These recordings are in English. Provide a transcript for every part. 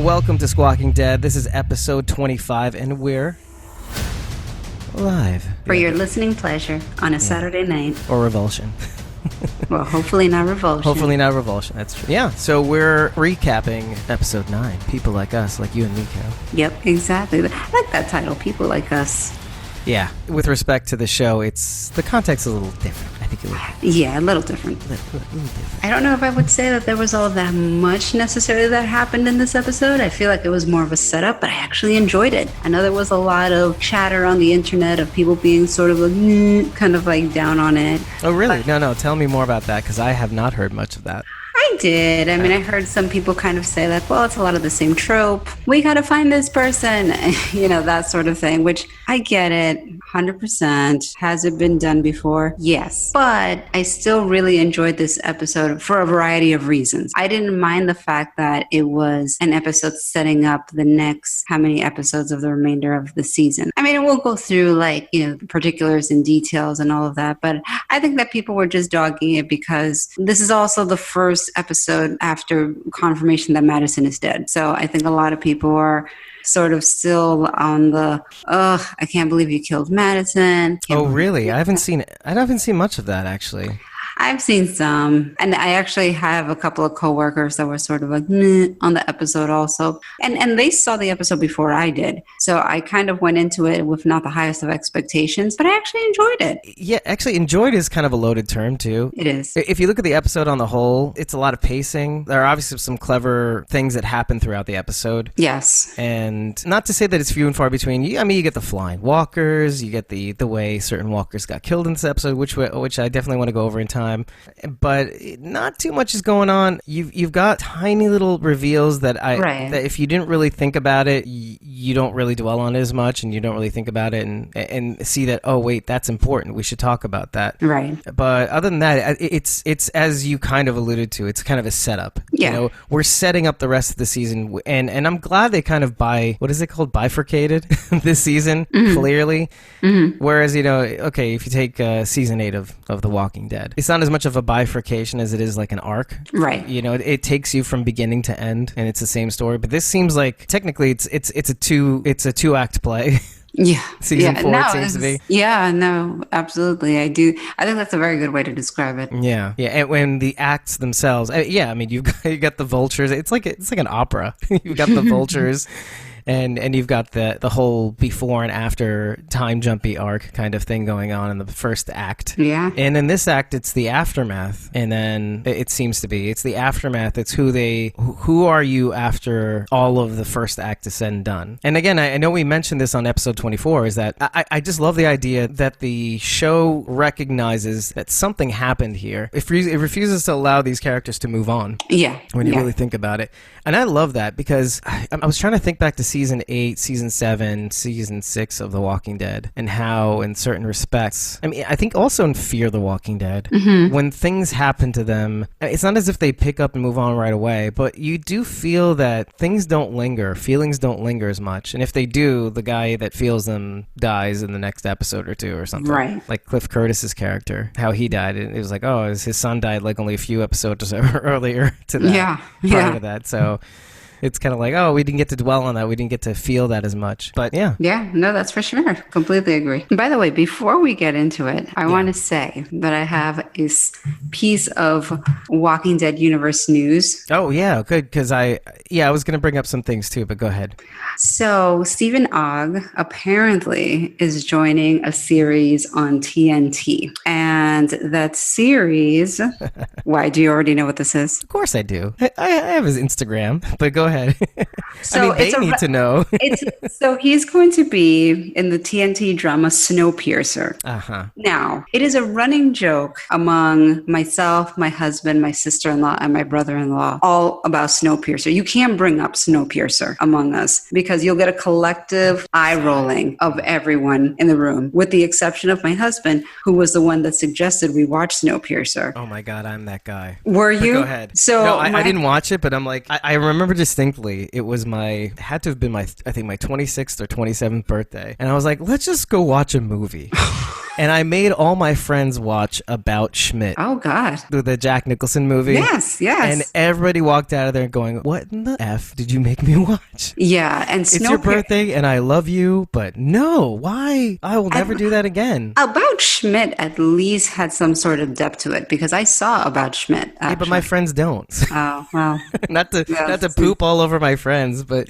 welcome to Squawking Dead. This is episode 25, and we're live. For your listening pleasure on a Saturday night. Or revulsion. Well, hopefully not revulsion. Hopefully not revulsion, that's true. Yeah, so we're recapping episode 9, People Like Us, like you and me, Carol. Yep, exactly. I like that title, People Like Us. Yeah, with respect to the show, the context is a little different. I think Yeah, a little different. A little different. I don't know if I would say that there was all that much necessarily that happened in this episode. I feel like it was more of a setup, but I actually enjoyed it. I know there was a lot of chatter on the internet of people being sort of like, kind of like down on it. Oh, really? But, no, tell me more about that, because I have not heard much of that. I did. I mean, I heard some people kind of say like, well, it's a lot of the same trope. We got to find this person, that sort of thing, which I get it. 100%. Has it been done before? Yes. But I still really enjoyed this episode for a variety of reasons. I didn't mind the fact that it was an episode setting up the next how many episodes of the remainder of the season. I mean, it won't go through like, the particulars and details and all of that, but I think that people were just dogging it because this is also the first episode after confirmation that Madison is dead. So I think a lot of people are sort of still on the, I can't believe you killed Madison. Oh, really? I haven't seen much of that, actually. I've seen some, and I actually have a couple of coworkers that were sort of like meh on the episode also, and they saw the episode before I did, so I kind of went into it with not the highest of expectations, but I actually enjoyed it. Yeah, actually, enjoyed is kind of a loaded term too. It is. If you look at the episode on the whole, it's a lot of pacing. There are obviously some clever things that happen throughout the episode. Yes. And not to say that it's few and far between. I mean, you get the flying walkers, you get the way certain walkers got killed in this episode, which I definitely want to go over in time. But not too much is going on. You've got tiny little reveals that that if you didn't really think about it, you don't really dwell on it as much, and you don't really think about it and see that, oh wait, that's important. We should talk about that. Right. But other than that, it's as you kind of alluded to, it's kind of a setup. Yeah. We're setting up the rest of the season, and I'm glad they kind of bifurcated this season clearly. Mm-hmm. Whereas okay, if you take season 8 of The Walking Dead, it's not as much of a bifurcation as it is like an arc. Right. It takes you from beginning to end, and it's the same story. But this seems like technically it's a 2-act play. Yeah. Season 4 it seems to be. Yeah, no, absolutely. I do. I think that's a very good way to describe it. Yeah. Yeah. And when the acts themselves, I mean, you got the vultures. It's like an opera. You've got the vultures. And you've got the whole before and after time jumpy arc kind of thing going on in the first act. Yeah. And in this act, it's the aftermath. And then it seems to be, it's the aftermath. It's who are you after all of the first act is said and done. And again, I know we mentioned this on episode 24, is that I just love the idea that the show recognizes that something happened here. It refuses to allow these characters to move on. Yeah. When you really think about it. And I love that because I was trying to think back to season 8, season 7, season 6 of The Walking Dead, and how in certain respects, I mean, I think also in Fear the Walking Dead, when things happen to them, it's not as if they pick up and move on right away, but you do feel that things don't linger, feelings don't linger as much. And if they do, the guy that feels them dies in the next episode or two or something. Right. Like Cliff Curtis's character, how he died. It was like, oh, his son died like only a few episodes earlier to that. Prior to that. So it's kind of like, oh, we didn't get to dwell on that. We didn't get to feel that as much. But yeah. Yeah, no, that's for sure. Completely agree. By the way, before we get into it, I want to say that I have a piece of Walking Dead universe news. Oh, yeah, good. Because I was going to bring up some things too, but go ahead. So Stephen Ogg apparently is joining a series on TNT. And that series, why, do you already know what this is? Of course I do. I have his Instagram, but go ahead. So I mean, they need to know. So he's going to be in the TNT drama Snowpiercer. Uh-huh. Now, it is a running joke among myself, my husband, my sister-in-law, and my brother-in-law, all about Snowpiercer. You can't bring up Snowpiercer among us because you'll get a collective eye rolling of everyone in the room, with the exception of my husband, who was the one that suggested we watch Snowpiercer. Oh my God, I'm that guy. Were you? But go ahead. So no, I didn't watch it, but I'm like, I remember distinctly, it was had to have been my 26th or 27th birthday. And I was like, let's just go watch a movie. And I made all my friends watch About Schmidt. Oh, God. The Jack Nicholson movie. Yes. And everybody walked out of there going, what in the F did you make me watch? Yeah. And it's your birthday and I love you, but no, why? I will never do that again. About Schmidt at least had some sort of depth to it because I saw About Schmidt. Yeah, but my friends don't. Oh, well. not to poop all over my friends, but...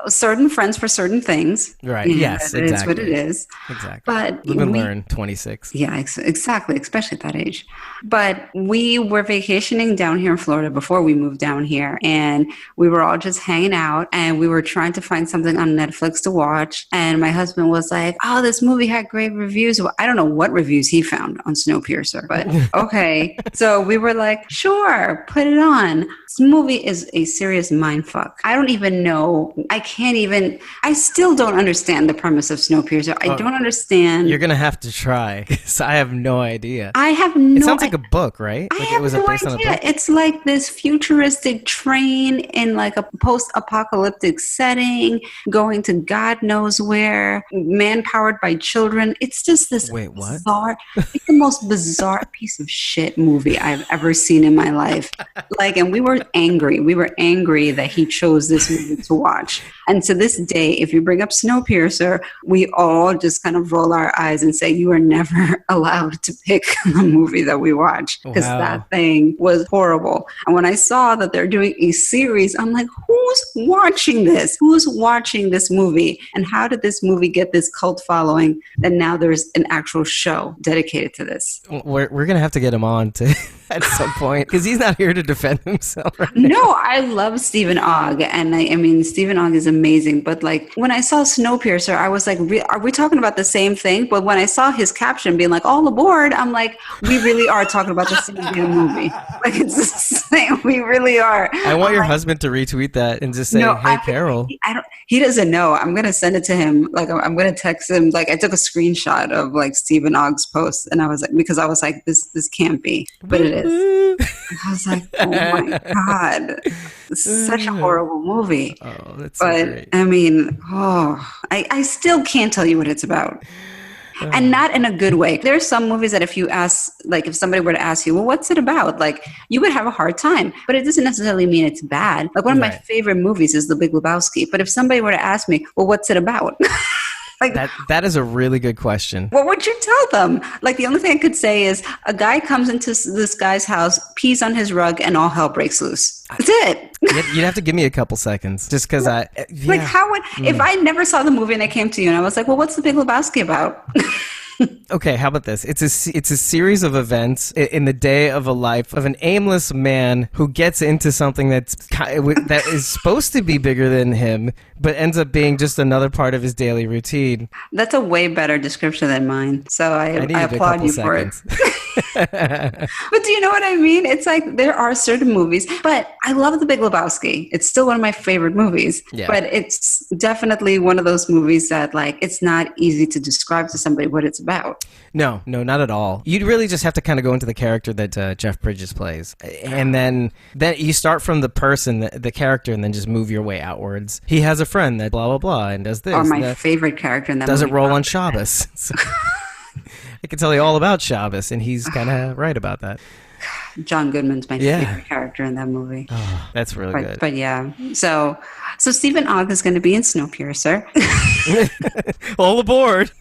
certain friends for certain things. Right. Yes, exactly. It is what it is. Exactly. But live and learn, 26. Yeah, exactly, especially at that age. But we were vacationing down here in Florida before we moved down here, and we were all just hanging out, and we were trying to find something on Netflix to watch, and my husband was like, oh, this movie had great reviews. Well, I don't know what reviews he found on Snowpiercer, but okay. So we were like, sure, put it on. This movie is a serious mindfuck. I don't even know. I still don't understand the premise of Snowpiercer. I don't understand. You're going to have to try because I have no idea. It sounds like a book, right? I have no idea. It's like this futuristic train in like a post-apocalyptic setting going to God knows where, man-powered by children. It's just this bizarre, it's the most bizarre piece of shit movie I've ever seen in my life. And we were angry. We were angry that he chose this movie to watch. And to this day, if you bring up Snowpiercer, we all just kind of roll our eyes and say, you are never allowed to pick the movie that we watch because that thing was horrible. And when I saw that they're doing a series, I'm like, who's watching this? Who's watching this movie? And how did this movie get this cult following that now there's an actual show dedicated to this? We're going to have to get him on at some point because he's not here to defend himself. Right now. No, I love Stephen Ogg. And I mean, Stephen Ogg is amazing. But like when I saw Snowpiercer, I was like, are we talking about the same thing? But when I saw his caption being like, all aboard, I'm like, we really are talking about the same damn movie. Like it's the same. We really are. I want your husband to retweet that and just say, hey, Carol. He doesn't know. I'm going to send it to him. Like I'm going to text him. Like I took a screenshot of like Stephen Ogg's post and I was like, because I was like, this can't be, but it is. I was like, oh my God, such a horrible movie. Oh, that's so great. I mean, I still can't tell you what it's about. And not in a good way. There are some movies that if you ask, like if somebody were to ask you, well, what's it about? Like you would have a hard time, but it doesn't necessarily mean it's bad. Like one of my favorite movies is The Big Lebowski. But if somebody were to ask me, well, what's it about? Like that is a really good question. What would you tell them? Like the only thing I could say is a guy comes into this guy's house, pees on his rug, and all hell breaks loose. That's it. You'd have to give me a couple seconds just because like how would if I never saw the movie and I came to you and I was like, well, what's The Big Lebowski about? Okay, how about this? It's a series of events in the day of a life of an aimless man who gets into something that is supposed to be bigger than him, but ends up being just another part of his daily routine. That's a way better description than mine. So I applaud you for it. But do you know what I mean? It's like there are certain movies, but I love The Big Lebowski. It's still one of my favorite movies, but it's definitely one of those movies that like it's not easy to describe to somebody what it's about. No, not at all. You'd really just have to kind of go into the character that Jeff Bridges plays, and then you start from the person, the character, and then just move your way outwards. He has a friend that blah blah blah and does this. Or my favorite character in that doesn't movie roll on Shabbos. So I can tell you all about Shabbos, and he's kind of right about that. John Goodman's my favorite character in that movie. Oh, that's really good. But yeah, so Stephen Ogg is going to be in Snowpiercer. All aboard.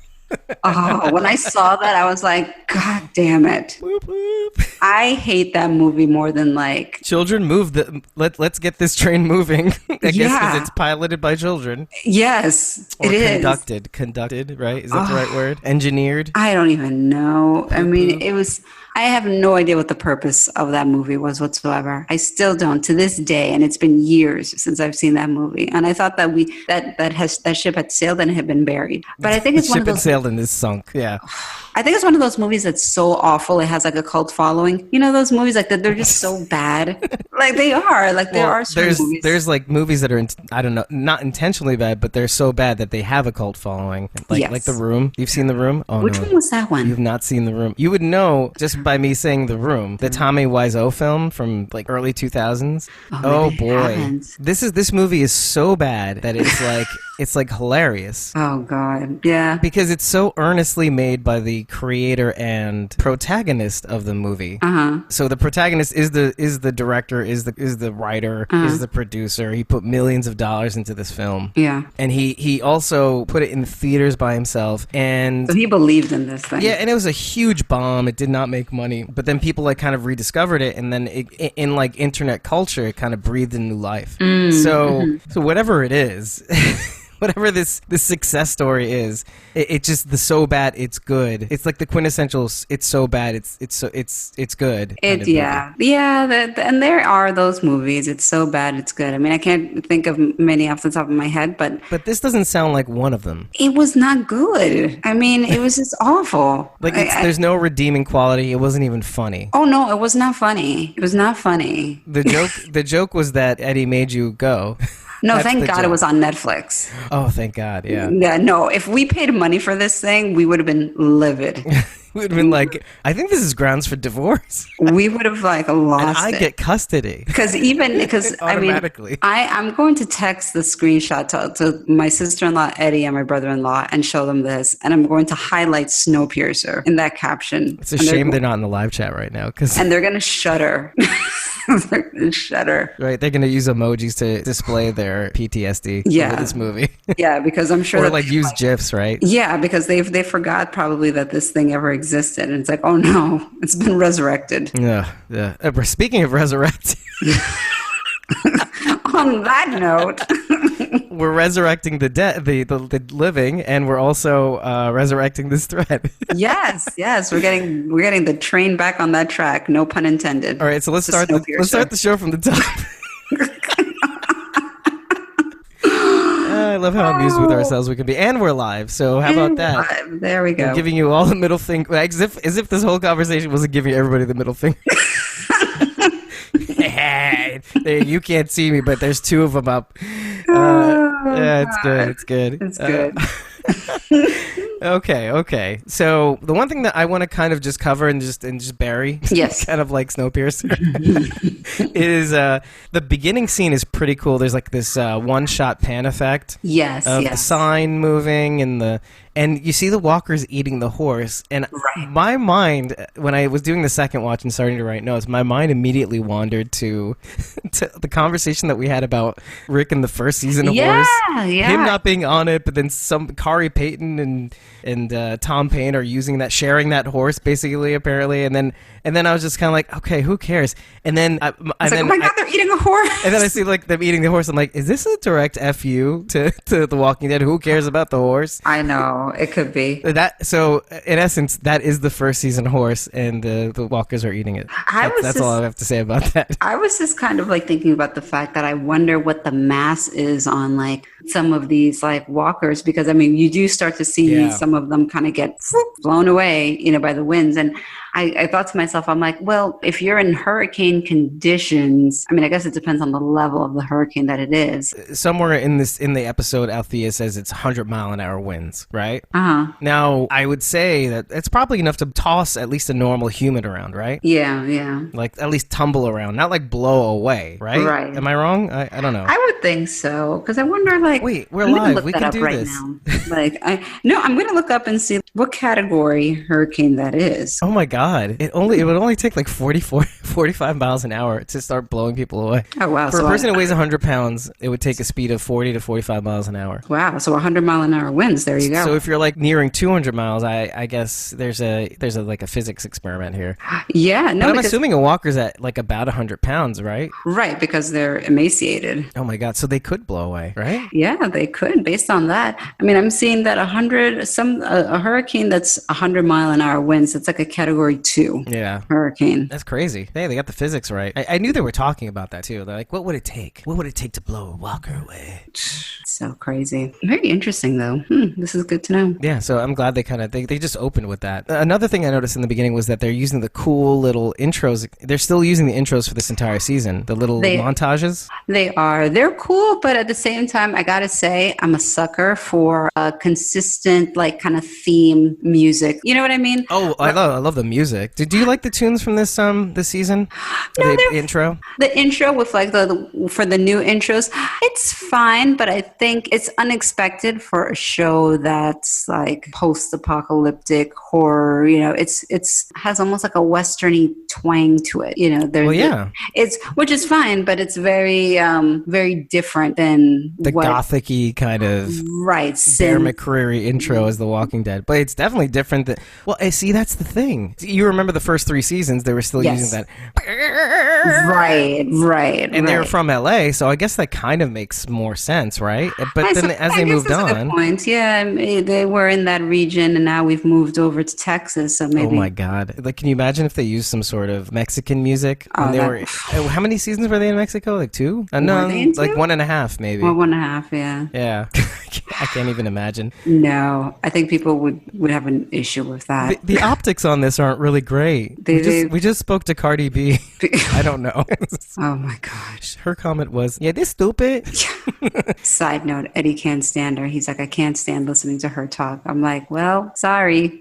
When I saw that, I was like, God damn it. Whoop, whoop. I hate that movie more than like... Children move. Let's get this train moving. I guess because it's piloted by children. Yes, or it is. Conducted, right? Is that the right word? Engineered? I don't even know. I mean, it was... I have no idea what the purpose of that movie was whatsoever. I still don't to this day, and it's been years since I've seen that movie. And I thought that that ship had sailed and it had been buried. But I think it's one of those... ship had sailed and is sunk, yeah. I think it's one of those movies that's so awful it has like a cult following. You know those movies like that they're just so bad. Like they are. Like there are certain movies. There's like movies that are I don't know, not intentionally bad, but they're so bad that they have a cult following. Like The Room. You've seen The Room? Oh, Which one was that one? You've not seen The Room. You would know just by me saying The Room, the Tommy Wiseau film from like early 2000s. Oh boy. This movie is so bad that it's like it's like hilarious. Oh God, yeah. Because it's so earnestly made by the creator and protagonist of the movie. So the protagonist is the director, is the writer, is the producer. He put millions of dollars into this film. Yeah. And he also put it in theaters by himself. And So he believed in this thing. yeah, and it was a huge bomb. It did not make money. But then people like kind of rediscovered it, and then in like internet culture, it kind of breathed a new life. So whatever it is. Whatever this success story is, it just the so bad it's good. It's like the quintessential. It's so bad it's good. And there are those movies. It's so bad it's good. I mean, I can't think of many off the top of my head, but this doesn't sound like one of them. It was not good. I mean, it was just awful. Like there's no redeeming quality. It wasn't even funny. Oh no, it was not funny. It was not funny. The joke was that Eddie made you go. No, thank God it was on Netflix. Oh, thank God, yeah. Yeah, no, if we paid money for this thing, we would have been livid. We would have been like, I think this is grounds for divorce. We would have like lost and I get custody. Because automatically. I'm going to text the screenshot to my sister-in-law, Eddie, and my brother-in-law and show them this. And I'm going to highlight Snowpiercer in that caption. It's a shame they're not in the live chat right now. And they're going to shudder. Shudder. Right, they're going to use emojis to display their PTSD over this movie. Yeah, because I'm sure or like use GIFs, right? Yeah, because they forgot probably that this thing ever existed, and it's like, oh no, it's been resurrected. Yeah. Speaking of resurrected. On that note, we're resurrecting the dead, the living, and we're also resurrecting this thread. yes, we're getting the train back on that track. No pun intended. All right, so let's start the show from the top. I love how amused with ourselves we can be, and we're live. So how about that? There we go. I'm giving you all the middle finger, as if this whole conversation wasn't giving everybody the middle finger. You can't see me, but there's two of them up. Yeah, it's good. It's good. Okay. So the one thing that I want to kind of just cover and just bury, yes, kind of like Snowpiercer, is the beginning scene is pretty cool. There's like this one-shot pan effect, of the sign moving and you see the walkers eating the horse. And my mind, when I was doing the second watch and starting to write notes, my mind immediately wandered to the conversation that we had about Rick in the first season of Horse. Yeah. Him not being on it, but then Kari Payton and Tom Payne are sharing that horse basically, apparently. And then I was just kind of like, okay, who cares? And then oh my God, they're eating a horse. And then I see like them eating the horse. I'm like, is this a direct FU to The Walking Dead? Who cares about the horse? I know. It could be. So in essence, that is the first season horse, and the walkers are eating it. That's all I have to say about that. I was just kind of like thinking about the fact that I wonder what the mass is on like some of these like walkers, because I mean, you do start to see some of them kind of get blown away, by the winds. And I thought to myself, I'm like, well, if you're in hurricane conditions, I mean, I guess it depends on the level of the hurricane that it is. Somewhere in the episode, Althea says it's 100-mile-an-hour winds, right? Now, I would say that it's probably enough to toss at least a normal human around, right? Yeah. Like at least tumble around, not like blow away, right? Right. Am I wrong? I don't know. I would think so, because I wonder, like, wait, we're live. We can do this. Now. I'm going to look up and see what category hurricane that is. Oh my God. It would only take like 45 miles an hour to start blowing people away. Oh, wow. For a person who weighs 100 pounds, it would take a speed of 40 to 45 miles an hour. Wow. So 100-mile-an-hour winds. There you go. So if you're like nearing 200 miles, I guess there's a like a physics experiment here. Yeah. No, but I'm assuming a walker's at like about 100 pounds, right? Right, because they're emaciated. Oh my God. So they could blow away, right? Yeah, they could, based on that. I mean, I'm seeing that a hurricane that's 100-mile-an-hour winds, it's like a category 2 hurricane. That's crazy. Hey, they got the physics right. I knew they were talking about that too. They're like, what would it take? What would it take to blow a walker away? So crazy. Very interesting, though. This is good to know. Yeah, so I'm glad they just opened with that. Another thing I noticed in the beginning was that they're using the cool little intros. They're still using the intros for this entire season, the little montages. They are. They're cool, but at the same time, I gotta say, I'm a sucker for consistent, like, kind of theme music. You know what I mean? Oh, I love the music. Do you like the tunes from this season? The intro? The intro with like for the new intros, it's fine, but I think think it's unexpected for a show that's like post-apocalyptic horror. You know, it's has almost like a westerny twang to it. You know, it's which is fine, but it's very very different than the gothic-y kind of Bear McCreary intro as The Walking Dead. But it's definitely different than, well, see, that's the thing. You remember the first 3 seasons, they were still using that. Right. And they were from LA, so I guess that kind of makes more sense, right? But then as they moved on. Yeah, they were in that region, and now we've moved over to Texas, so maybe. Oh my God. Like, can you imagine if they used some sort of Mexican music? How many seasons were they in Mexico? Like 2? No, like 1.5 maybe. Well, 1.5, yeah. Yeah. I can't even imagine. No, I think people would have an issue with that. The optics on this aren't really great. We just spoke to Cardi B. I don't know. Oh my gosh. Her comment was, yeah, this stupid. Side note, Eddie can't stand her. He's like, I can't stand listening to her talk. I'm like, well, sorry.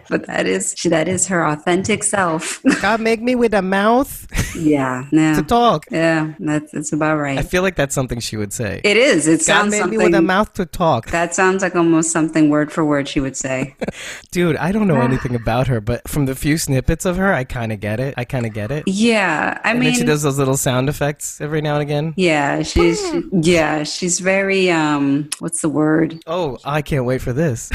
But that is her authentic self. God make me with a mouth. Yeah. To talk. Yeah, that's about right. I feel like that's something she would say. It is. It God sounds made something. me with a mouth to talk. That sounds like almost something word for word she would say. Dude, I don't know anything about her, but from the few snippets of her, I kind of get it. Yeah, I mean, then she does those little sound effects every now and again. Yeah, she's very what's the word? Oh, I can't wait for this.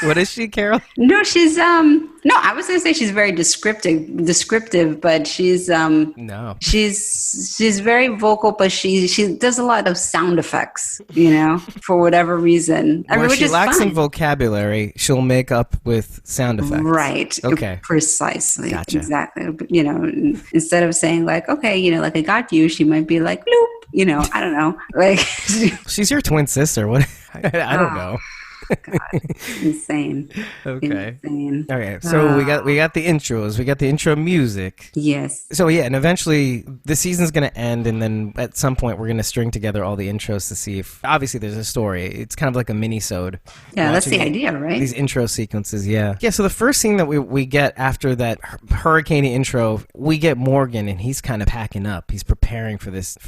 What is she, Carol? No, she's no, I was gonna say she's very descriptive, but she's no. She's very vocal, but she does a lot of sound effects, you know, for whatever reason. Where she lacks in vocabulary, she'll make up with sound effects. Right. Okay. Precisely. Gotcha. Exactly. You know, instead of saying like, okay, you know, like I got you, she might be like, bloop, you know, I don't know. Like she's your twin sister. What? I don't know. God, insane. Okay. Insane. Okay. So we got the intros. We got the intro music. Yes. So yeah, and eventually the season's gonna end, and then at some point we're gonna string together all the intros to see if obviously there's a story. It's kind of like a mini-sode. Yeah, that's the idea, right? These intro sequences. Yeah. Yeah. So the first thing that we get after that hurricane intro, we get Morgan, and he's kind of packing up. He's preparing for this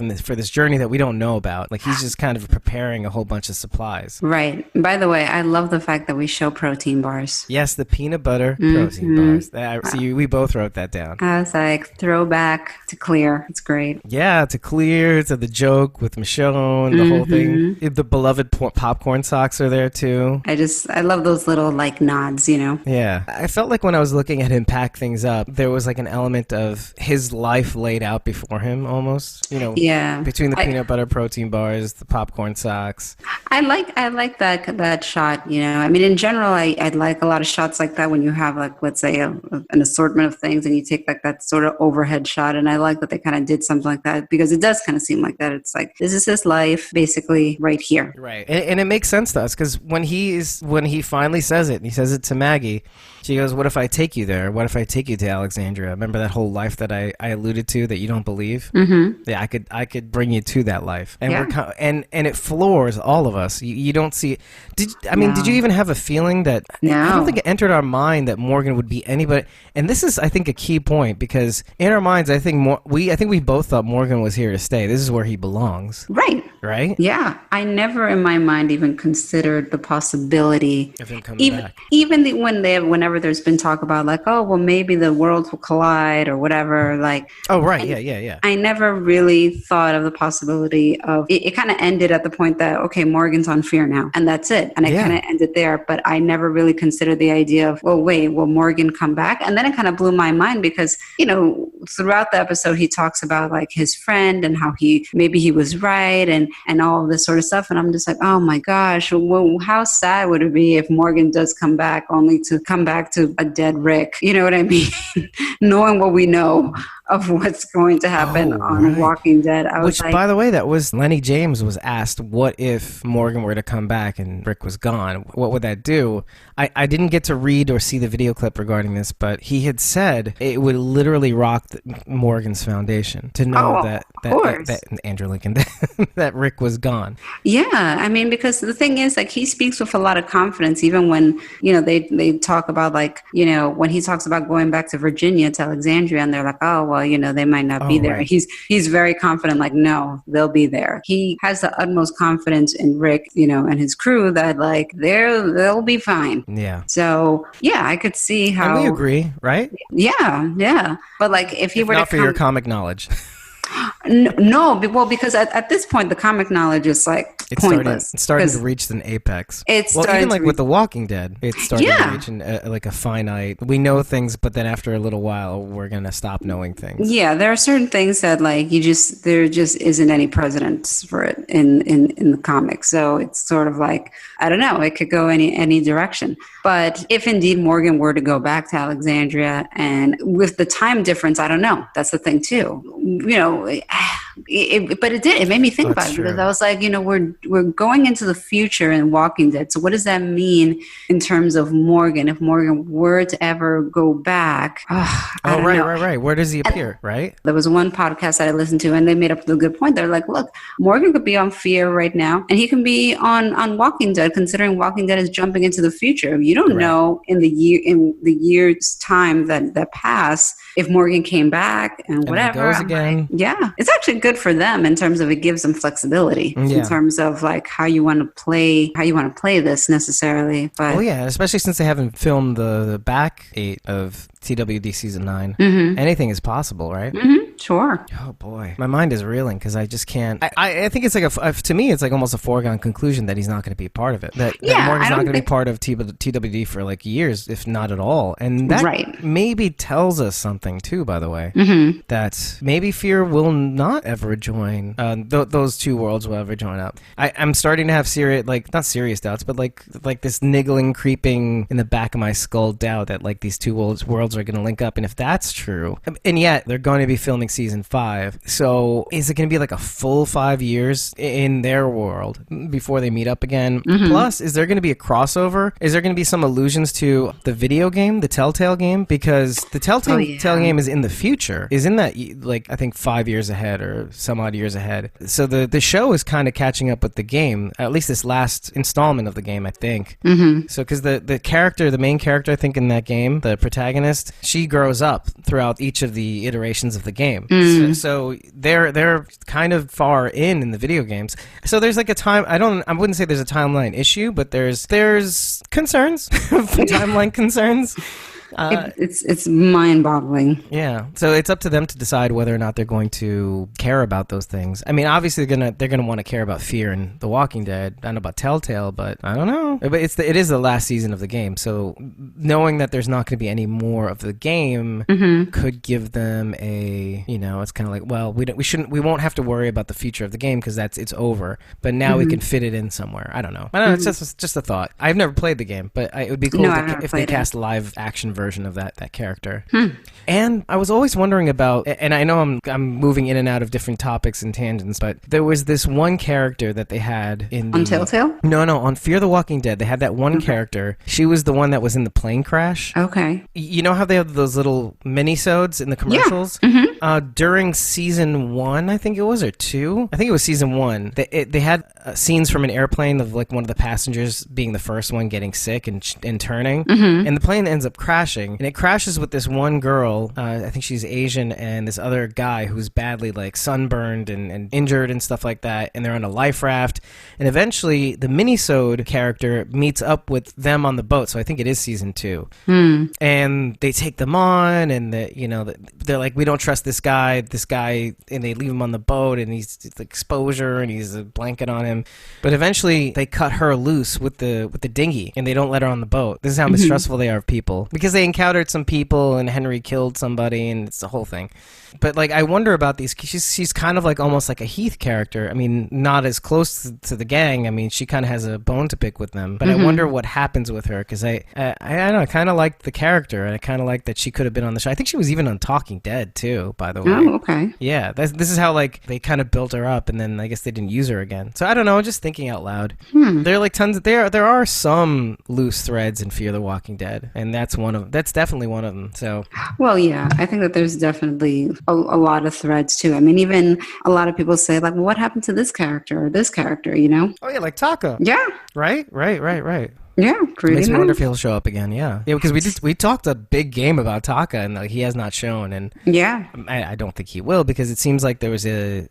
journey that we don't know about. Like he's just kind of preparing a whole bunch of supplies. Right. By the way, I love the fact that we show protein bars. Yes, the peanut butter protein bars. See, we both wrote that down. I was like, throwback to Clear. It's great. Yeah, to Clear, to the joke with Michonne, the whole thing. The beloved popcorn socks are there too. I love those little like nods, you know? Yeah. I felt like when I was looking at him pack things up, there was like an element of his life laid out before him almost. You know, yeah. Between the peanut butter protein bars, the popcorn socks. I like that shot, you know. I mean, in general, I'd like a lot of shots like that when you have like, let's say an assortment of things and you take like that sort of overhead shot. And I like that they kind of did something like that because it does kind of seem like that. It's like, this is his life basically right here. Right. And it makes sense to us because when he finally says it, and he says it to Maggie, she goes, what if I take you there? What if I take you to Alexandria? Remember that whole life that I alluded to that you don't believe? Mm-hmm. Yeah, I could bring you to that life. And and it floors all of us. You don't see. Did you even have a feeling that? No. I don't think it entered our mind that Morgan would be anybody. And this is, I think, a key point because in our minds, I think we both thought Morgan was here to stay. This is where he belongs. Right. Right. Yeah. I never in my mind even considered the possibility of him coming back. Whenever there's been talk about like, oh, well, maybe the worlds will collide or whatever. Like. Oh, right. Yeah. I never really thought of the possibility of it. Kind of ended at the point that, okay, Morgan's on Fear now, and that's it. And it kind of ended there. But I never really considered the idea of, well, wait, will Morgan come back? And then it kind of blew my mind because, you know, throughout the episode, he talks about like his friend and how maybe he was right and all of this sort of stuff. And I'm just like, oh my gosh, well, how sad would it be if Morgan does come back only to come back to a dead Rick? You know what I mean? Knowing what we know of what's going to happen on Walking Dead. Which, by the way, that was Lenny James was asked, what if Morgan were to come back and Rick was gone? What would that do? I didn't get to read or see the video clip regarding this, but he had said it would literally rock Morgan's foundation to know that Andrew Lincoln, that Rick was gone. Yeah, I mean, because the thing is, like, he speaks with a lot of confidence, even when, you know, they talk about, like, you know, when he talks about going back to Virginia, to Alexandria, and they're like, oh, well, well, they might not be there. Right. He's very confident, like, no, they'll be there. He has the utmost confidence in Rick, and his crew that like they'll be fine. Yeah. So yeah, I could see how. And we agree, right? Yeah. But like if he were not to for your comic knowledge. No, well, because at this point the comic knowledge is like pointless. It's starting to reach an apex. Even like with The Walking Dead, it's starting to reach like a finite. We know things, but then after a little while, we're gonna stop knowing things. Yeah, there are certain things that like there just isn't any precedence for it in the comics. So it's sort of like, I don't know, it could go any direction. But if indeed Morgan were to go back to Alexandria, and with the time difference, I don't know. That's the thing too. But it made me think about it, because I was like, we're going into the future in Walking Dead. So what does that mean in terms of Morgan? If Morgan were to ever go back, right. Where does he appear? Right. There was one podcast that I listened to, and they made up a good point. They're like, look, Morgan could be on Fear right now, and he can be on Walking Dead, considering Walking Dead is jumping into the future. You don't know in the year's time that pass if Morgan came back and whatever. Goes again. Yeah, it's actually good for them in terms of it gives them flexibility in terms of like how you want to play this necessarily. But especially since they haven't filmed the back 8 of FTWD season 9. Anything is possible, right? Sure. Oh boy, my mind is reeling because I just can't. I think it's like to me, it's like almost a foregone conclusion that he's not going to be a part of it. That Morgan's not going to be part of TWD for like years, if not at all. And that maybe tells us something too. By the way, that maybe Fear will not ever join. Those two worlds will ever join up. I'm starting to have not serious doubts, but like this niggling, creeping in the back of my skull doubt that like these two worlds are going to link up. And if that's true, and yet they're going to be filming season 5, so is it going to be like a full 5 years in their world before they meet up again? Plus, is there going to be a crossover? Is there going to be some allusions to the video game, the Telltale game? Because the Telltale game is in the future, is in that like I think 5 years ahead or some odd years ahead. So the show is kind of catching up with the game, at least this last installment of the game, I think. So because the main character, I think in that game, the protagonist, she grows up throughout each of the iterations of the game. So they're kind of far in the video games. So there's like a time, I wouldn't say there's a timeline issue, but there's concerns, timeline concerns. It's mind-boggling. Yeah, so it's up to them to decide whether or not they're going to care about those things. I mean, obviously they're gonna want to care about Fear and The Walking Dead. I don't know about Telltale, but I don't know. But it is the last season of the game, so knowing that there's not going to be any more of the game could give them a, it's kind of like, well, we won't have to worry about the future of the game because it's over. But now we can fit it in somewhere. I don't know. It's just a thought. I've never played the game, but it would be cool if they cast a live action version of that character. And I was always wondering about, and I know I'm moving in and out of different topics and tangents, but there was this one character that they had on Telltale? No, on Fear the Walking Dead. They had that one character. She was the one that was in the plane crash. Okay. You know how they have those little mini-sodes in the commercials? Yeah. During season 1, I think it was, or 2? I think it was season 1. They had scenes from an airplane of like one of the passengers being the first one getting sick and turning. And the plane ends up crashing. And it crashes with this one girl, I think she's Asian, and this other guy who's badly like sunburned and injured and stuff like that. And they're on a life raft. And eventually the mini-sode character meets up with them on the boat. So I think it is season 2. And they take them on, and they're like, we don't trust this guy, and they leave him on the boat, and he's exposure, and he's a blanket on him. But eventually they cut her loose with the dinghy, and they don't let her on the boat. This is how mistrustful they are of people, because they encountered some people, and Henry killed somebody, and it's the whole thing. But like, I wonder about these. She's kind of like almost like a Heath character. I mean, not as close to the gang. I mean, she kind of has a bone to pick with them. But I wonder what happens with her, because I don't know. I kind of like the character, and I kind of like that she could have been on the show. I think she was even on Talking Dead too, by the way. Oh, okay. Yeah, this is how like they kind of built her up, and then I guess they didn't use her again. So I don't know. Just thinking out loud. There are like tons. There are some loose threads in Fear the Walking Dead, and that's definitely one of them. So. Well, yeah, I think that there's definitely a lot of threads too. I mean, even a lot of people say like, well, what happened to this character or this character, Oh yeah, like Taka. Yeah. Right. Yeah, It pretty makes me much. wonder if he'll show up again. Yeah, because we talked a big game about Taka, and like he has not shown, and Yeah. I don't think he will, because it seems like there was a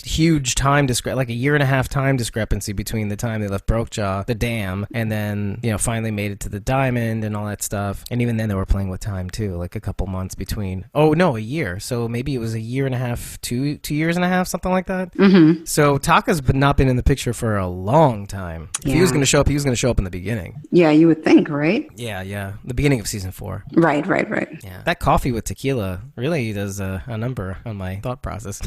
huge time like a year and a half time discrepancy between the time they left Brokejaw, the dam, and then finally made it to the diamond and all that stuff. And even then they were playing with time too, like a couple months between. Oh no, a year. So maybe it was a year and a half, 2 years and a half, something like that. Mm-hmm. So Taka's not been in the picture for a long time. If he was Yeah. going to show up, he was going to show up in the beginning. Yeah, you would think, right? Yeah, the beginning of season 4. Right. Yeah, that coffee with tequila really does a number on my thought process.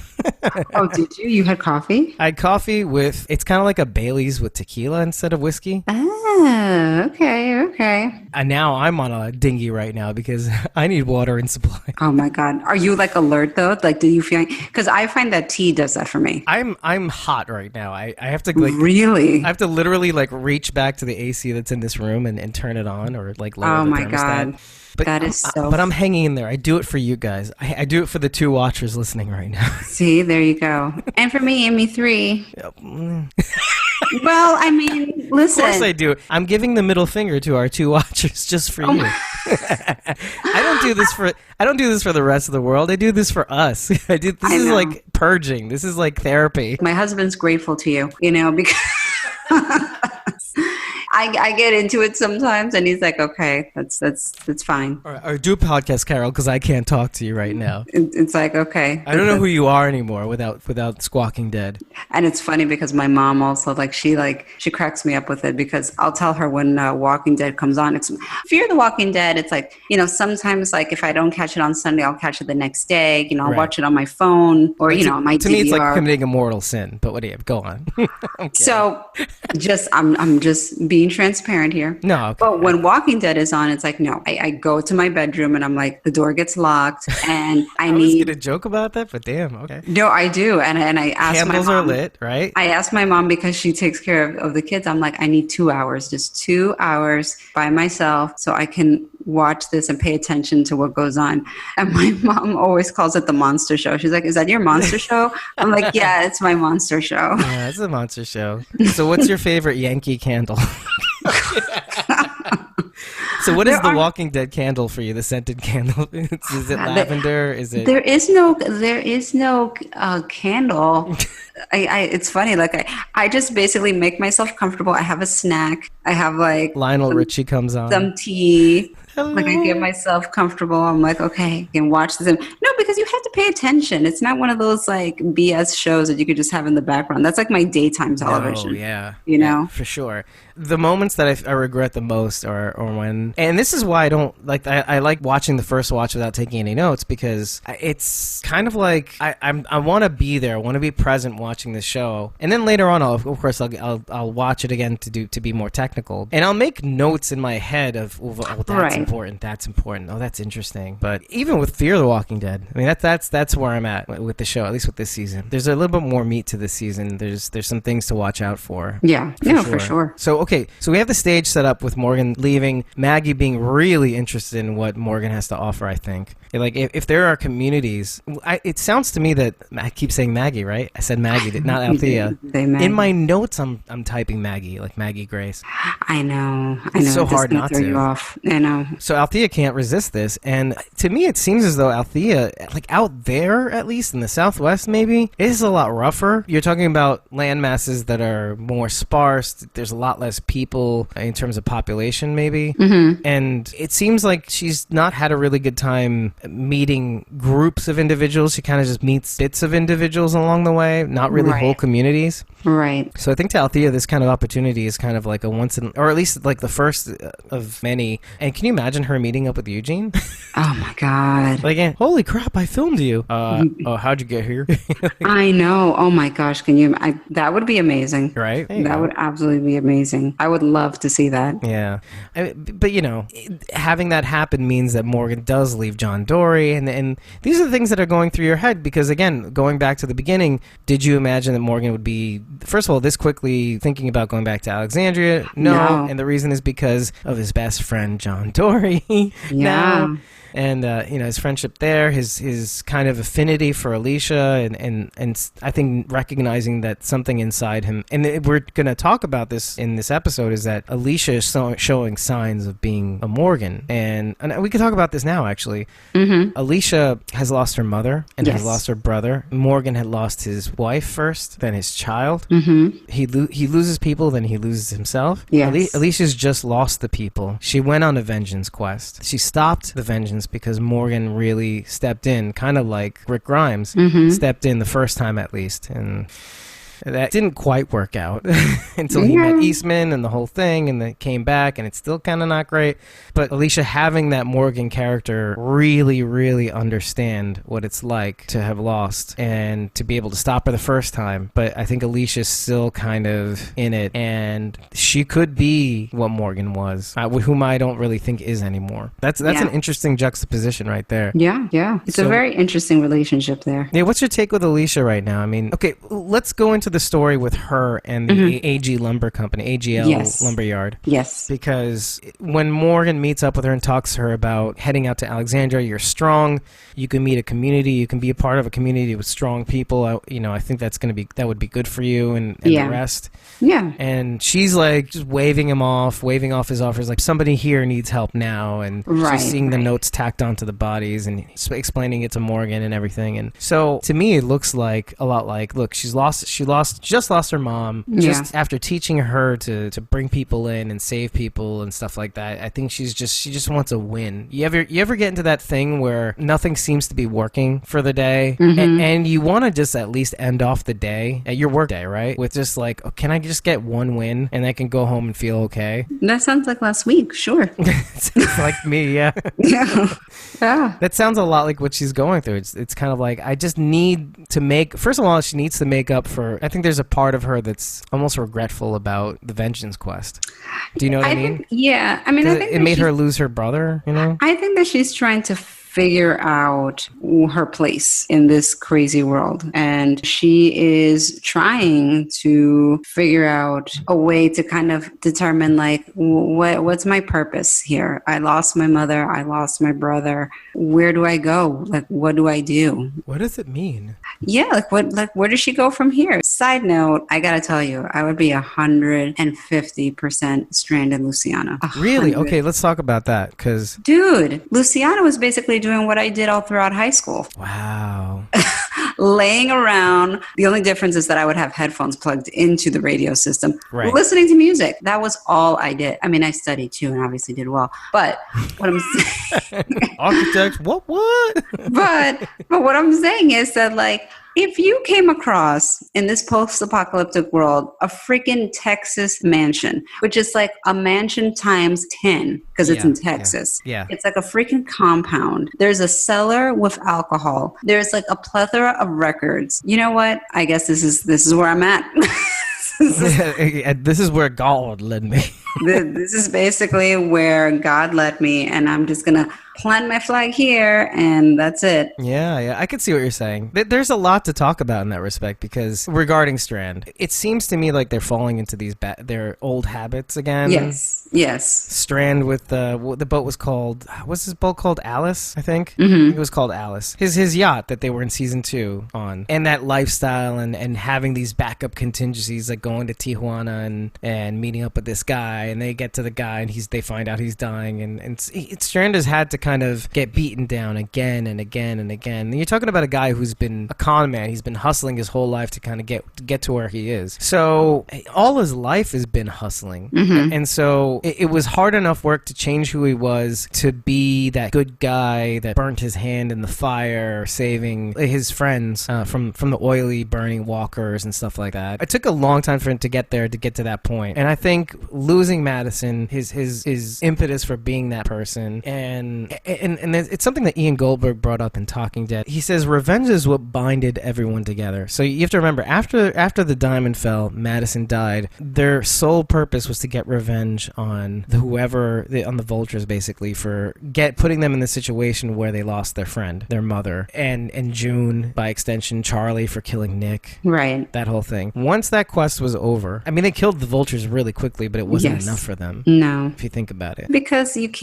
Oh, did you? You had coffee? I had coffee with, it's kind of like a Bailey's with tequila instead of whiskey. Ah, okay. And now I'm on a dinghy right now because I need water in supply. Oh my God. Are you like alert though? Like, do you feel, because I find that tea does that for me. I'm hot right now. I have to like, Really? I have to literally like reach back to the AC that's in this room and turn it on, or like lower Oh the my thermostat. God. But That is so. But I'm hanging in there. I do it for you guys. I do it for the 2 watchers listening right now. See, there you go. And for me, Amy 3. Of Well, I mean, listen. course I do. I'm giving the middle finger to our 2 watchers just for you. I don't do this for the rest of the world. I do this for us. This is know. like purging. This is like therapy. My husband's grateful to you, because I get into it sometimes, and he's like, "Okay, that's fine." Or do a podcast, Carol, because I can't talk to you right now. It's like, okay. I don't know who you are anymore without Squawking Dead. And it's funny because my mom also she cracks me up with it, because I'll tell her when Walking Dead comes on. It's Fear the Walking Dead. It's like, sometimes like if I don't catch it on Sunday, I'll catch it the next day. I'll Right. watch it on my phone or on my DVR. To me, it's like committing a mortal sin. But what do you have? Go on. Okay. So I'm just being transparent here. No, okay. But when Walking Dead is on, it's like, no, I go to my bedroom and I'm like, the door gets locked and I was need. gonna joke about that, but damn, okay. No, I do. And I ask Candles my are mom. lit, right? I asked my mom, because she takes care of the kids. I'm like, I need 2 hours, just 2 hours by myself so I can watch this and pay attention to what goes on. And my mom always calls it the monster show. She's like, is that your monster show? I'm like, yeah, it's my monster show. Yeah, it's a monster show. So what's your favorite Yankee candle? So what is the Walking Dead candle for you? The scented candle? Is it lavender? Is it? There is no candle. It's funny. Like I just basically make myself comfortable. I have a snack. I have like Lionel Richie comes on. some tea. Hello. Like I get myself comfortable. I'm like, okay, I can watch this. No, because you have to pay attention. It's not one of those like BS shows that you could just have in the background. That's like my daytime television. Oh, yeah. Yeah, for sure. The moments that I regret the most are when, and this is why I don't like, I like watching the first watch without taking any notes, because it's kind of like I want to be there. I want to be present watching the show. And then later on, of course, I'll watch it again to be more technical. And I'll make notes in my head of, oh, that's Right. important. That's important. Oh, that's interesting. But even with Fear the Walking Dead, I mean, that's where I'm at with the show, at least with this season. There's a little bit more meat to this season. There's some things to watch out for. Yeah. For sure. So, okay, so we have the stage set up with Morgan leaving, Maggie being really interested in what Morgan has to offer, I think. Like, if there are communities, it sounds to me that, I keep saying Maggie, right? I said Maggie, not Althea. In my notes, I'm typing Maggie, like Maggie Grace. I know. It's so hard gonna not throw to. you off. I know. So Althea can't resist this, and to me it seems as though Althea, like out there at least in the Southwest maybe, is a lot rougher. You're talking about land masses that are more sparse. There's a lot less people in terms of population maybe, and it seems like she's not had a really good time meeting groups of individuals. She kind of just meets bits of individuals along the way, not really Right. whole communities. Right. So I think to Althea, this kind of opportunity is kind of like a once in, or at least like the first of many. And can you imagine her meeting up with Eugene? Oh my God. Like, holy crap, I filmed you. Oh, how'd you get here? I know. Oh my gosh. Can you? That would be amazing. Right? There you That go. would absolutely be amazing. I would love to see that. Yeah. But, having that happen means that Morgan does leave John Dory. And these are the things that are going through your head. Because, again, going back to the beginning, did you imagine that Morgan would be, first of all, this quickly thinking about going back to Alexandria? No. And the reason is because of his best friend, John Dory. purgatory now. Yeah. And his friendship there, his kind of affinity for Alicia, and I think recognizing that something inside him, and we're going to talk about this in this episode, is that Alicia is showing signs of being a Morgan, and we can talk about this now. Actually, Alicia has lost her mother and has lost her brother. Morgan had lost his wife first, then his child. He loses people, then he loses himself. Yes. Alicia's just lost the people. She went on a vengeance quest. She stopped the vengeance because Morgan really stepped in, kind of like Rick Grimes stepped in the first time at least, and that didn't quite work out until he met Eastman and the whole thing, and then came back, and it's still kind of not great. But Alicia having that Morgan character really, really understand what it's like to have lost and to be able to stop her the first time. But I think Alicia's still kind of in it, and she could be what Morgan was, whom I don't really think is anymore. That's an interesting juxtaposition right there. Yeah. It's a very interesting relationship there. Yeah, what's your take with Alicia right now? I mean, okay, let's go into the story with her and the AG Lumber Company, AGL Lumberyard. Yes. Because when Morgan meets up with her and talks to her about heading out to Alexandria, you're strong, you can meet a community, you can be a part of a community with strong people. I think that would be good for you and the rest. Yeah. And she's like just waving off his offers, like somebody here needs help now, and she's seeing the notes tacked onto the bodies and explaining it to Morgan and everything. And so to me, it looks like a lot like, look, she just lost her mom just after teaching her to bring people in and save people and stuff like that. I think she just wants a win. You ever get into that thing where nothing seems to be working for the day, and you want to just at least end off the day at your work day, right? With just like, oh, can I just get one win and I can go home and feel okay? That sounds like last week. Sure. It's like me, yeah. Yeah. That sounds a lot like what she's going through. It's kind of like, I just need to first of all, she needs to make up for, I think there's a part of her that's almost regretful about the vengeance quest. Do you know what I mean? Yeah. I mean, I think it made her lose her brother, I think that she's trying to figure out her place in this crazy world. And she is trying to figure out a way to kind of determine, like, what's my purpose here? I lost my mother. I lost my brother. Where do I go? Like, what do I do? What does it mean? Yeah, where does she go from here? Side note, I gotta tell you, I would be 150% stranded Luciana. Really? Okay, let's talk about that, because... Dude, Luciana was basically doing what I did all throughout high school. Wow. Laying around. The only difference is that I would have headphones plugged into the radio system, listening to music. That was all I did. I mean, I studied too and obviously did well. But what I'm saying... Architects, what? But what I'm saying is that, like, if you came across in this post-apocalyptic world a freaking Texas mansion, which is like a mansion times 10 because it's in Texas. Yeah. It's like a freaking compound. There's a cellar with alcohol. There's like a plethora of records. You know what? I guess this is where I'm at. This is where God led me. This is basically where God led me, and I'm just going to plant my flag here, and that's it. Yeah, I can see what you're saying. There's a lot to talk about in that respect, because regarding Strand, it seems to me like they're falling into these their old habits again. Yes. Strand with the boat was called, what's this boat called? Alice, I think? It was called Alice. His yacht that they were in season 2 on. And that lifestyle and having these backup contingencies, like going to Tijuana and meeting up with this guy, and they get to the guy and they find out he's dying, and Strand has had to kind of get beaten down again and again and again. And you're talking about a guy who's been a con man. He's been hustling his whole life to kind of get to where he is. So all his life has been hustling. And so it was hard enough work to change who he was to be that good guy that burnt his hand in the fire, saving his friends from the oily burning walkers and stuff like that. It took a long time for him to get there, to get to that point. And I think losing Madison, his impetus for being that person, and and it's something that Ian Goldberg brought up in Talking Dead. He says revenge is what binded everyone together. So you have to remember, after the diamond fell, Madison died, their sole purpose was to get revenge on on the vultures, basically, for putting them in the situation where they lost their friend, their mother, and June, by extension, Charlie for killing Nick. Right. That whole thing. Once that quest was over, I mean, they killed the vultures really quickly, but it wasn't enough for them. No. If you think about it. Because it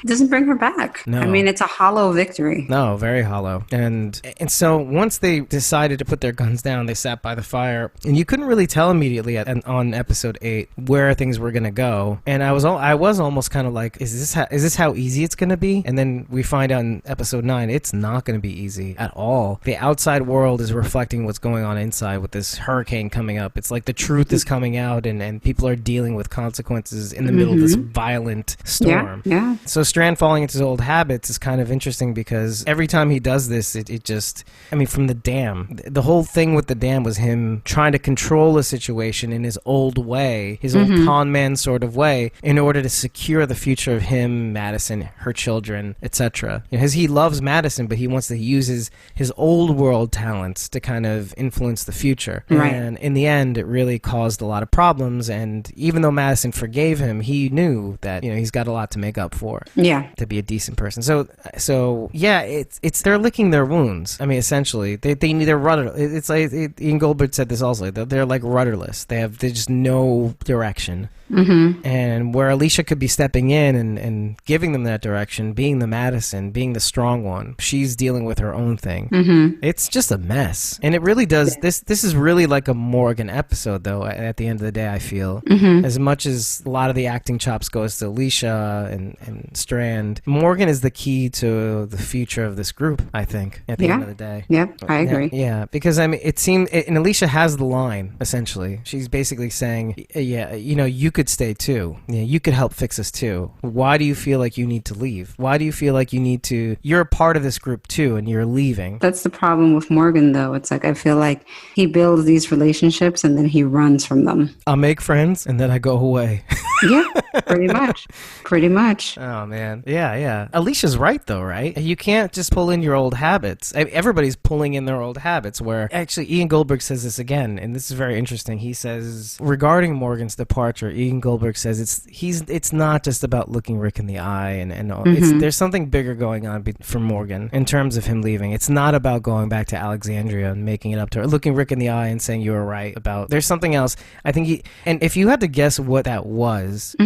doesn't bring her back. No. I mean, it's a hollow victory. No, very hollow. And so once they decided to put their guns down, they sat by the fire, and you couldn't really tell immediately on episode 8 where things were going to go. And I was almost kind of like, is this how easy it's going to be? And then we find out in episode 9, it's not going to be easy at all. The outside world is reflecting what's going on inside with this hurricane coming up. It's like the truth is coming out, and people are dealing with consequences in the middle of this violent storm. Yeah. So Strand falling into his old habits is kind of interesting, because every time he does this, it just, I mean, from the dam, the whole thing with the dam was him trying to control a situation in his old way, his old con man sort of way, in order to secure the future of him, Madison, her children, etc. Because he loves Madison, but he wants to use his old world talents to kind of influence the future. Right. And in the end, it really caused a lot of problems. And even though Madison forgave him, he knew that he's got a lot to make up for. Yeah. To be a decent person. So yeah, it's they're licking their wounds. I mean, essentially, they're rudder. It's like Ian Goldberg said this also. They're like rudderless. They just no direction. And where Alicia could be stepping in and giving them that direction, being the Madison, being the strong one, she's dealing with her own thing. It's just a mess. And it really does, this is really like a Morgan episode, though, at the end of the day, I feel. As much as a lot of the acting chops goes to Alicia and Strand, Morgan is the key to the future of this group, I think, at the end of the day. Yep, I agree. Yeah, because I mean, it seemed, and Alicia has the line, essentially. She's basically saying, you could stay too. You could help fix us too. Why do you feel like you need to leave? Why do you feel like you're a part of this group too, and you're leaving? That's the problem with Morgan, though. It's like, I feel like he builds these relationships and then he runs from them. I'll make friends and then I go away. Yeah, pretty much. Oh man. Yeah. Alicia's right though, right? You can't just pull in your old habits. Everybody's pulling in their old habits, where actually Ian Goldberg says this again, and this is very interesting. He says regarding Morgan's departure, Ian Goldberg says it's not just about looking Rick in the eye and there's something bigger going on for Morgan in terms of him leaving. It's not about going back to Alexandria and making it up to her, looking Rick in the eye and saying you were right about. There's something else. I think and if you had to guess what that was,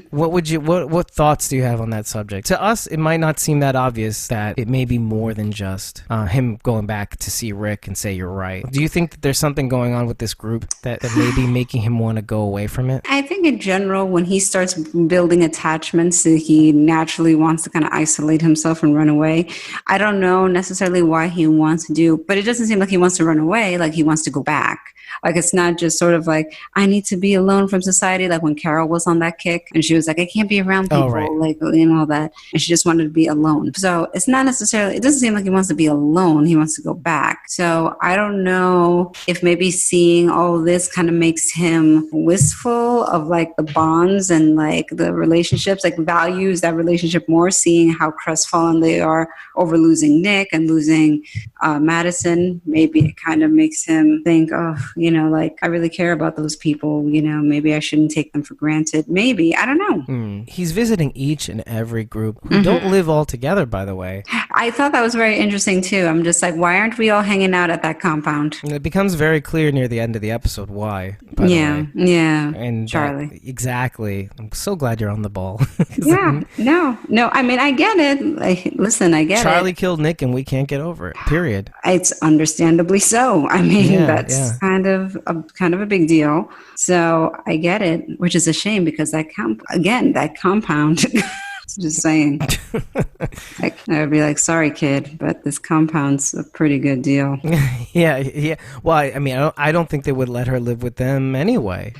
what thoughts do you have on that subject? To us, it might not seem that obvious that it may be more than just him going back to see Rick and say you're right. Do you think that there's something going on with this group that may be making him want to go away from it? I think in general, when he starts building attachments, he naturally wants to kind of isolate himself and run away. I don't know necessarily why he wants to do, but it doesn't seem like he wants to run away, like he wants to go back. Like, it's not just sort of like, I need to be alone from society. Like when Carol was on that kick and she was like, I can't be around people, like, all that. And she just wanted to be alone. So it's not necessarily, it doesn't seem like he wants to be alone. He wants to go back. So I don't know if maybe seeing all this kind of makes him wistful of like the bonds and like the relationships, like values that relationship more, seeing how crestfallen they are over losing Nick and losing Madison. Maybe it kind of makes him think, like, I really care about those people, maybe I shouldn't take them for granted. Maybe, I don't know. He's visiting each and every group who don't live all together, by the way. I thought that was very interesting too. I'm just like, why aren't we all hanging out at that compound? And it becomes very clear near the end of the episode why. Yeah. And Charlie. Exactly. I'm so glad you're on the ball. Yeah. No. I mean, I get it. Listen, I get Charlie it. killed Nick and we can't get over it. Period. It's understandably so. I mean, that's kind of a big deal. So I get it, which is a shame because that compound. Just saying. Like, I would be like, sorry, kid, but this compound's a pretty good deal. Yeah. Well, I mean, I don't think they would let her live with them anyway.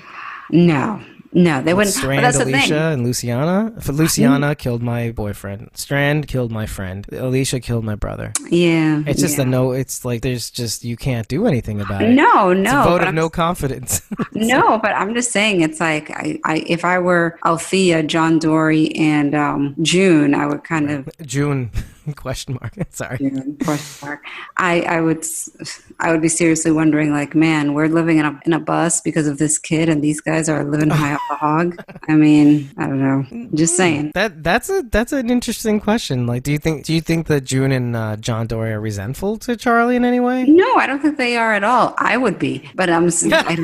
No. No, they wouldn't. But Strand, that's the Alicia, thing. and Luciana. If Luciana killed my boyfriend, Strand killed my friend, Alicia killed my brother. Yeah. It's just yeah. a no. It's like there's just you can't do anything about it. No, It's a no. vote but of no confidence. No, but I'm just saying it's like if I were Althea, John Dory, and June, I would kind of June question mark. Sorry. June, question mark. I would be seriously wondering, like, man, we're living in a bus because of this kid, and these guys are living high off the hog. I mean, I don't know. Just saying. That's an interesting question. Like, do you think that June and John Dory are resentful to Charlie in any way? No, I don't think they are at all. I would be, but I don't see like,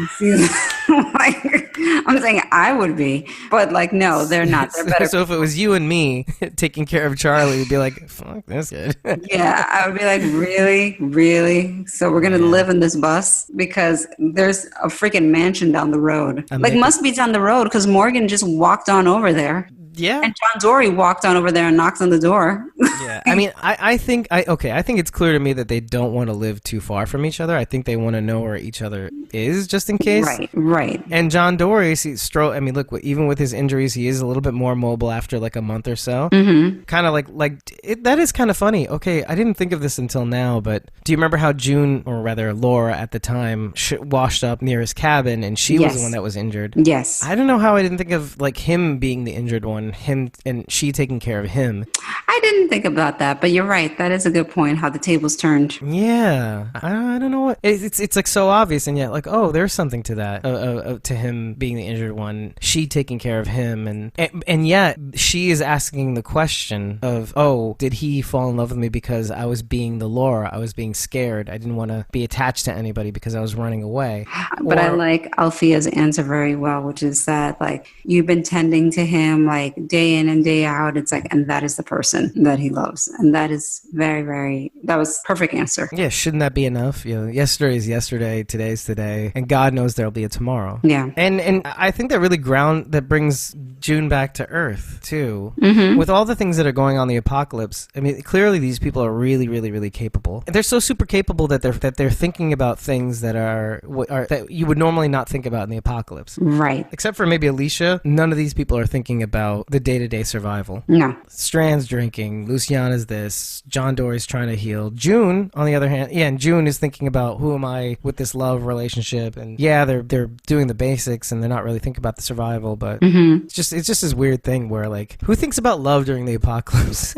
I'm saying I would be, but like, no, they're not. They're better. So if it was you and me taking care of Charlie, you'd be like, fuck this kid. Yeah, I would be like, really, really? So we're gonna live in this bus because there's a freaking mansion down the road. Like, must be down the road because Morgan just walked on over there. Yeah. And John Dory walked on over there and knocked on the door. Yeah. I mean, I think it's clear to me that they don't want to live too far from each other. I think they want to know where each other is just in case. Right. And John Dory, I mean, look, even with his injuries, he is a little bit more mobile after like a month or so. Mm-hmm. Kind of that is kind of funny. Okay, I didn't think of this until now, but do you remember how June, or rather Laura at the time, washed up near his cabin and she was the one that was injured? Yes. I don't know how I didn't think of like him being the injured one. Him and she taking care of him. I didn't think about that, but you're right. That is a good point. How the tables turned. Yeah, I don't know what it's like so obvious, and yet like there's something to that to him being the injured one, she taking care of him, and yet she is asking the question of did he fall in love with me because I was being the Laura, I was being scared, I didn't want to be attached to anybody because I was running away. But I like Althea's answer very well, which is that like you've been tending to him like day in and day out. It's like, and that is the person that he loves. And that is that was perfect answer. Yeah, shouldn't that be enough? You know, yesterday is yesterday, today's today, and God knows there'll be a tomorrow. Yeah. And I think that really that brings June back to earth too. Mm-hmm. With all the things that are going on in the apocalypse, I mean, clearly these people are really, really, really capable. And they're so super capable that they're thinking about things that are that you would normally not think about in the apocalypse. Right. Except for maybe Alicia, none of these people are thinking about the day-to-day survival. No. Strand's drinking, Luciana's this, John Dory's trying to heal. June, on the other hand, and June is thinking about who am I with this love relationship, and they're doing the basics and they're not really thinking about the survival, but it's just this weird thing where like, who thinks about love during the apocalypse?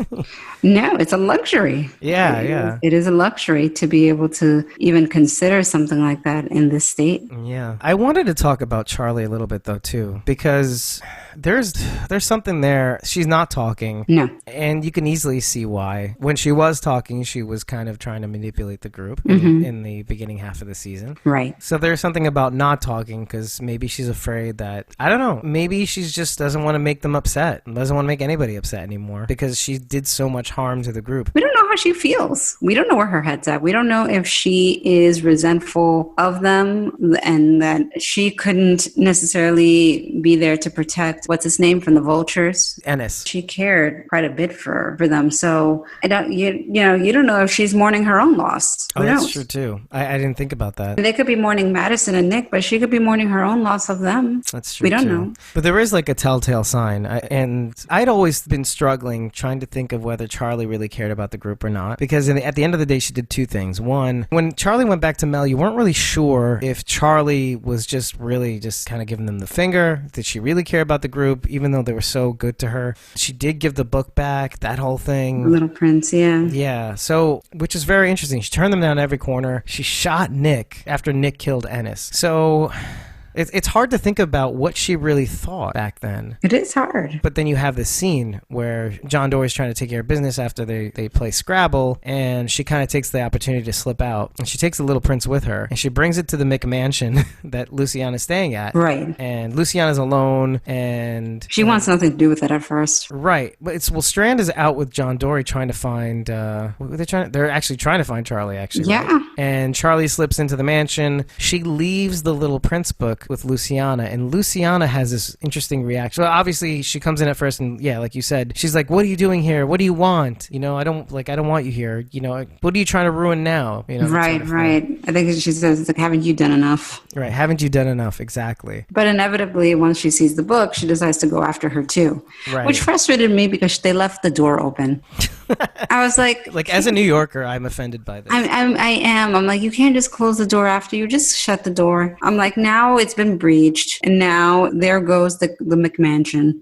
No, it's a luxury. Yeah. It is a luxury to be able to even consider something like that in this state. Yeah. I wanted to talk about Charlie a little bit though too, because there's something there. She's not talking. No. And you can easily see why. When she was talking, she was kind of trying to manipulate the group in the beginning half of the season. Right. So there's something about not talking because maybe she's afraid that, I don't know, maybe she just doesn't want to make them upset, doesn't want to make anybody upset anymore because she did so much harm to the group. We don't know how she feels. We don't know where her head's at. We don't know if she is resentful of them and that she couldn't necessarily be there to protect, what's his name, from the vultures. Ennis. She cared quite a bit for them. So you don't know if she's mourning her own loss. Who knows? That's true too. I didn't think about that. They could be mourning Madison and Nick, but she could be mourning her own loss of them. That's true. We don't know. But there is like a telltale sign. And I'd always been struggling trying to think of whether Charlie really cared about the group or not. Because at the end of the day, she did two things. One, when Charlie went back to Mel, you weren't really sure if Charlie was just kind of giving them the finger. Did she really care about the group, even though they were so good to her? She did give the book back, that whole thing. Little Prince, yeah. Yeah, so, which is very interesting. She turned them down every corner. She shot Nick after Nick killed Ennis. So it's hard to think about what she really thought back then. It is hard. But then you have this scene where John Dory's trying to take care of business after they play Scrabble, and she kind of takes the opportunity to slip out. And she takes the little prince with her, and she brings it to the McMansion that Luciana's staying at. Right. And Luciana's alone, and she wants nothing to do with it at first. Right. But Strand is out with John Dory trying to find, they're actually trying to find Charlie, actually. Yeah. Right? And Charlie slips into the mansion. She leaves the Little Prince book with Luciana, and Luciana has this interesting reaction. Well, obviously she comes in at first, and yeah, like you said, she's like, "What are you doing here? What do you want? You know, I don't want you here. You know, what are you trying to ruin now?" You know, right, right. I think she says, like, "Haven't you done enough?" Right, haven't you done enough? Exactly. But inevitably, once she sees the book, she decides to go after her too, Right. which frustrated me because they left the door open. I was like, as a New Yorker, I'm offended by this. I am. I'm like, you can't just close the door after you. Just shut the door. I'm like, now it's been breached, and now there goes the McMansion.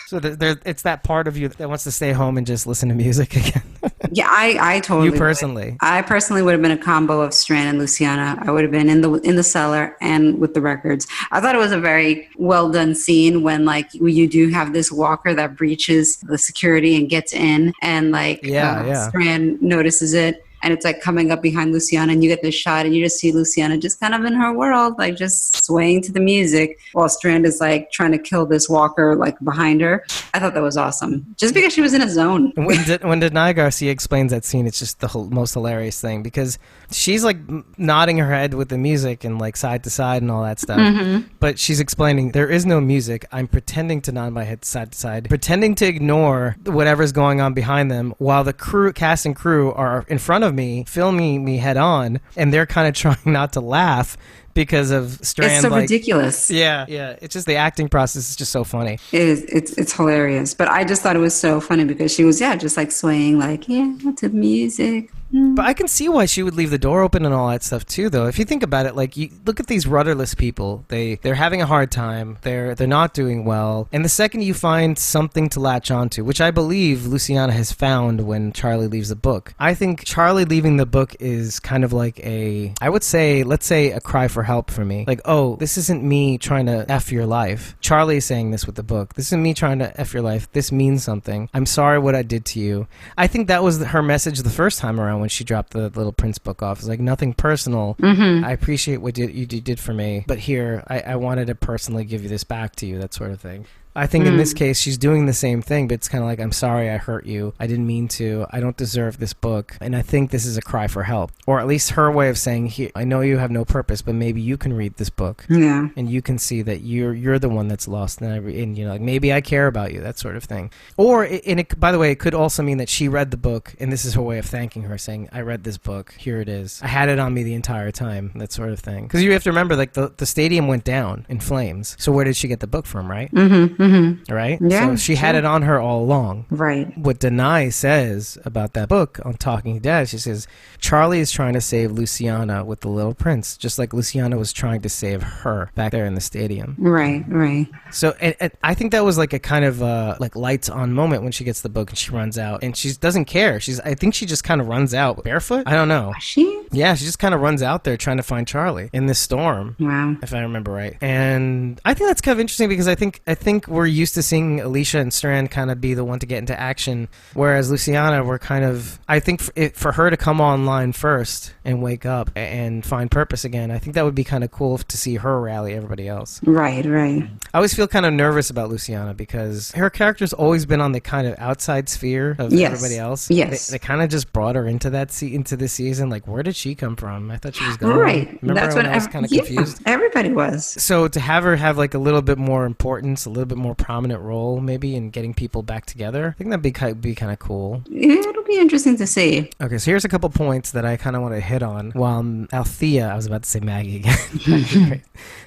So it's that part of you that wants to stay home and just listen to music again. Yeah, I totally. You personally? Would. I personally would have been a combo of Strand and Luciana. I would have been in the cellar and with the records. I thought it was a very well done scene when like you do have this walker that breaches the security and gets in, and like Strand notices it. And it's like coming up behind Luciana, and you get this shot, and you just see Luciana just kind of in her world, like just swaying to the music, while Strand is like trying to kill this walker like behind her. I thought that was awesome, just because she was in a zone. When Denai Garcia explains that scene, it's just the most hilarious thing, because she's like nodding her head with the music and like side to side and all that stuff. Mm-hmm. But she's explaining there is no music. I'm pretending to nod my head side to side, pretending to ignore whatever's going on behind them, while the cast and crew are in front of me, filming me head on, and they're kind of trying not to laugh because of Strand. It's so ridiculous. Yeah. It's just the acting process is just so funny. It is. It's hilarious. But I just thought it was so funny because she was just like swaying like to the music. But I can see why she would leave the door open and all that stuff too, though. If you think about it, like, you look at these rudderless people. They're having a hard time. They're not doing well. And the second you find something to latch onto, which I believe Luciana has found when Charlie leaves the book, I think Charlie leaving the book is kind of like let's say a cry for help for me. Like, oh, this isn't me trying to F your life. Charlie is saying this with the book. This isn't me trying to F your life. This means something. I'm sorry what I did to you. I think that was her message the first time around when she dropped the Little Prince book off. It's like, nothing personal. Mm-hmm. I appreciate what you did for me, but here, I wanted to personally give you this back to you, that sort of thing. I think in this case, she's doing the same thing, but it's kind of like, I'm sorry I hurt you. I didn't mean to. I don't deserve this book. And I think this is a cry for help. Or at least her way of saying, here, I know you have no purpose, but maybe you can read this book. Yeah. And you can see that you're the one that's lost. And you know, like, maybe I care about you, that sort of thing. Or, by the way, it could also mean that she read the book, and this is her way of thanking her, saying, I read this book. Here it is. I had it on me the entire time, that sort of thing. Because you have to remember, like, the stadium went down in flames. So where did she get the book from, right? Mm-hmm. Mm-hmm. Right? Yeah, so she had it on her all along. Right. What Denai says about that book on Talking Dead, she says, Charlie is trying to save Luciana with the Little Prince, just like Luciana was trying to save her back there in the stadium. Right, right. So and I think that was like a kind of like lights on moment when she gets the book and she runs out. And she doesn't care. I think she just kind of runs out barefoot. I don't know. She? Yeah, she just kind of runs out there trying to find Charlie in this storm. Wow. If I remember right. And I think that's kind of interesting because I think we're used to seeing Alicia and Strand kind of be the one to get into action, whereas Luciana, we're kind of, I think for her to come online first and wake up and find purpose again, I think that would be kind of cool to see her rally everybody else. Right, right. I always feel kind of nervous about Luciana because her character's always been on the kind of outside sphere of everybody else. Yes. They kind of just brought her into into this season. Like, where did she come from? I thought she was gone. Right. Remember That's when what I was kind of confused? Everybody was. So to have her have like a little bit more importance, a little bit more prominent role maybe in getting people back together, I think that'd be kind of cool. It'll be interesting to see. Okay, so here's a couple points that I kind of want to hit on. While Althea, I was about to say Maggie again.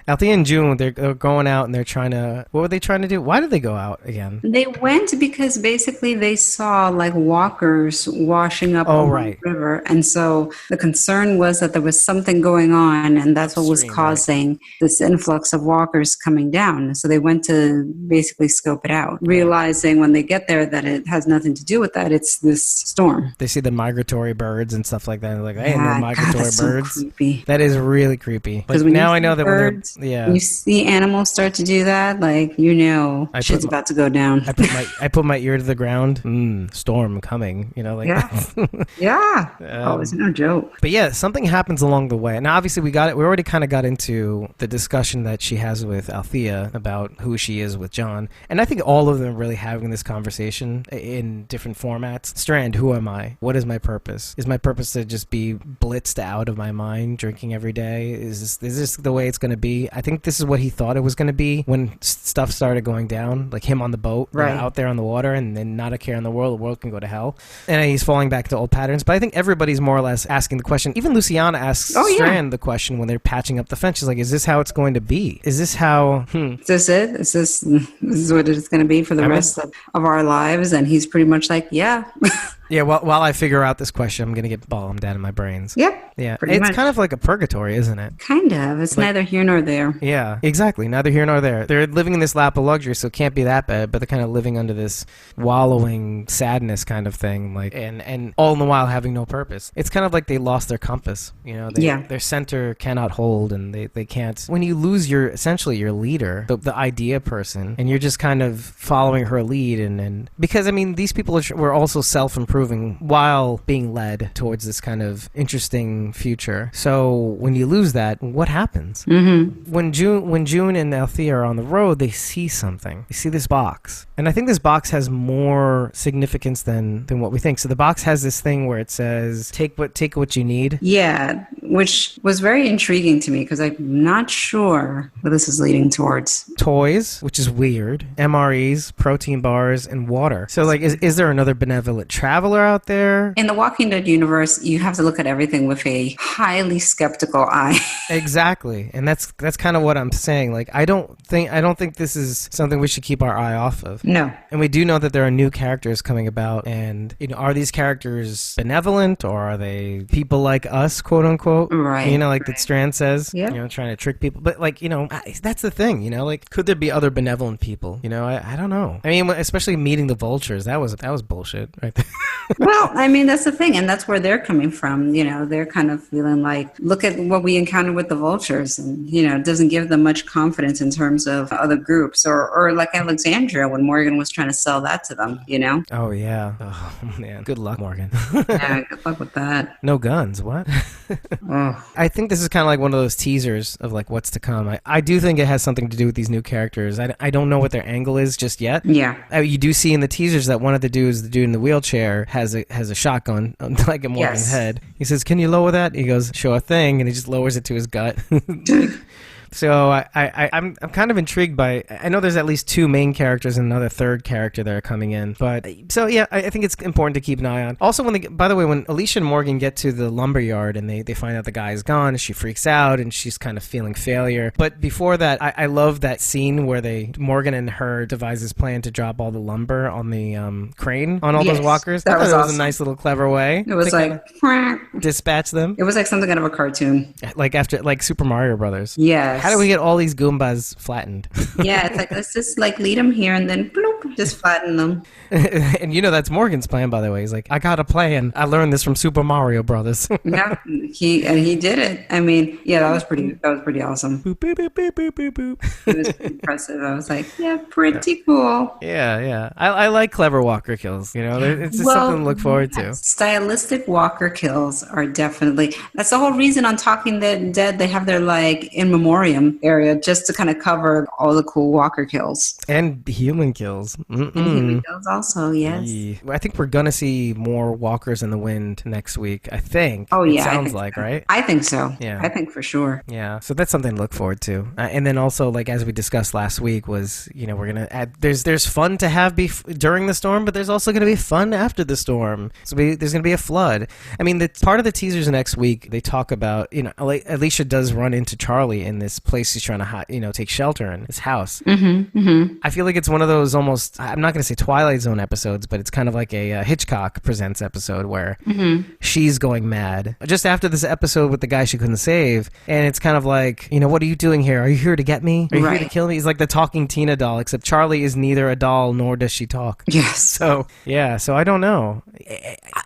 Althea and June, they're going out and they're trying to, what were they trying to do? Why did they go out again? They went because basically they saw like walkers washing up on the river. And so the concern was that there was something going on, and that's what was causing this influx of walkers coming down. So they went to basically scope it out, realizing when they get there that it has nothing to do with that. It's this storm. They see the migratory birds and stuff like that. They're like, I ain't no migratory birds. So creepy. That is really creepy. Because now I know that birds, when you see animals start to do that, like, shit's about to go down. I put my ear to the ground. Storm coming. Like yeah. Yeah. It's no joke. But yeah, something happens along the way. Now, obviously, we already kind of got into the discussion that she has with Althea about who she is with John. And I think all of them are really having this conversation in different formats. Strand, who am I? What is my purpose? Is my purpose to just be blitzed out of my mind, drinking every day? Is this the way it's going to be? I think this is what he thought it was going to be when stuff started going down, like him on the boat, right, out there on the water, and then not a care in the world can go to hell. And he's falling back to old patterns. But I think everybo's more or less asking the question. Even Luciana asks Strand the question when they're patching up the fence. She's like, is this how it's going to be? Is this how... Is this it? Is this what it's going to be for the rest of our lives? And he's pretty much like, yeah. Yeah, while I figure out this question, I'm going to get bombed out of my brains. Yep. Yeah. It's kind of like a purgatory, isn't it? Kind of. It's neither here nor there. Yeah, exactly. Neither here nor there. They're living in this lap of luxury, so it can't be that bad, but they're kind of living under this wallowing sadness kind of thing, like, and all in the while having no purpose. It's kind of like they lost their compass. You know, their center cannot hold, and they can't. When you lose essentially your leader, the idea person, and you're just kind of following her lead, and because, I mean, these people were also self-improving while being led towards this kind of interesting future. So when you lose that, what happens? Mm-hmm. When June and Althea are on the road, they see something. They see this box. And I think this box has more significance than what we think. So the box has this thing where it says, take what you need. Yeah, which was very intriguing to me because I'm not sure what this is leading towards. Toys, which is weird. MREs, protein bars, and water. So like, is there another benevolent traveler out there? In the Walking Dead universe, you have to look at everything with a highly skeptical eye. Exactly. And that's kind of what I'm saying. Like, I don't think this is something we should keep our eye off of. No. And we do know that there are new characters coming about, and are these characters benevolent, or are they people like us, quote unquote? Right. That Strand says, yeah. Trying to trick people. But like, that's the thing, like, could there be other benevolent people? I don't know. I mean, especially meeting the vultures, that was bullshit right there. Well, I mean, that's the thing, and that's where they're coming from. They're kind of feeling like, look at what we encountered with the vultures, and it doesn't give them much confidence in terms of other groups, or like Alexandria when Morgan was trying to sell that to them. Oh yeah. Oh man. Good luck, Morgan. Yeah, good luck with that. No guns. What? Oh. I think this is kind of like one of those teasers of like what's to come. I do think it has something to do with these new characters. I don't know what their angle is just yet. Yeah. You do see in the teasers that one of the dudes, the dude in the wheelchair, has a shotgun like at Morgan's head. He says, "Can you lower that?" He goes, "Sure thing," and he just lowers it to his gut. So I'm kind of intrigued by. I know there's at least two main characters and another third character that are coming in. But so yeah, I think it's important to keep an eye on. Also, by the way, when Alicia and Morgan get to the lumber yard and they find out the guy is gone, she freaks out and she's kind of feeling failure. But before that, I love that scene where Morgan and her devise this plan to drop all the lumber on the crane on all those walkers. That was awesome. A nice little clever way. It was like dispatch them. It was like something out of a cartoon, like Super Mario Brothers. Yes. How do we get all these Goombas flattened? Yeah, it's like, let's just like lead them here and then bloop, just flatten them. And that's Morgan's plan, by the way. He's like, I got a plan. I learned this from Super Mario Brothers. Yeah, he did it. I mean, yeah, that was pretty awesome. Boop, boop, boop, boop, boop, boop, boop. It was pretty impressive. I was like, yeah, pretty cool. Yeah. I like clever walker kills. It's just something to look forward to. Stylistic walker kills are definitely. That's the whole reason on Talking Dead they have their like in memoriam area just to kind of cover all the cool walker kills and human kills. And human kills also. Yes. Yeah. I think we're gonna see more walkers in the wind next week. I think. Oh yeah. It sounds like so. Right. I think so. Yeah. I think for sure. Yeah. So that's something to look forward to. And then also, like as we discussed last week, was we're gonna add. There's fun to have during the storm, but there's also gonna be fun after the storm. So there's gonna be a flood. I mean, the part of the teasers next week they talk about Alicia does run into Charlie in this place she's trying to take shelter in, his house. I feel like it's one of those almost, I'm not gonna say Twilight Zone episodes, but it's kind of like a Hitchcock Presents episode where she's going mad just after this episode with the guy she couldn't save, and it's kind of like, what are you doing here? Are you here to get me? Are you here to kill me? He's like the talking Tina doll, except Charlie is neither a doll nor does she talk. Yes. So yeah, so I don't know.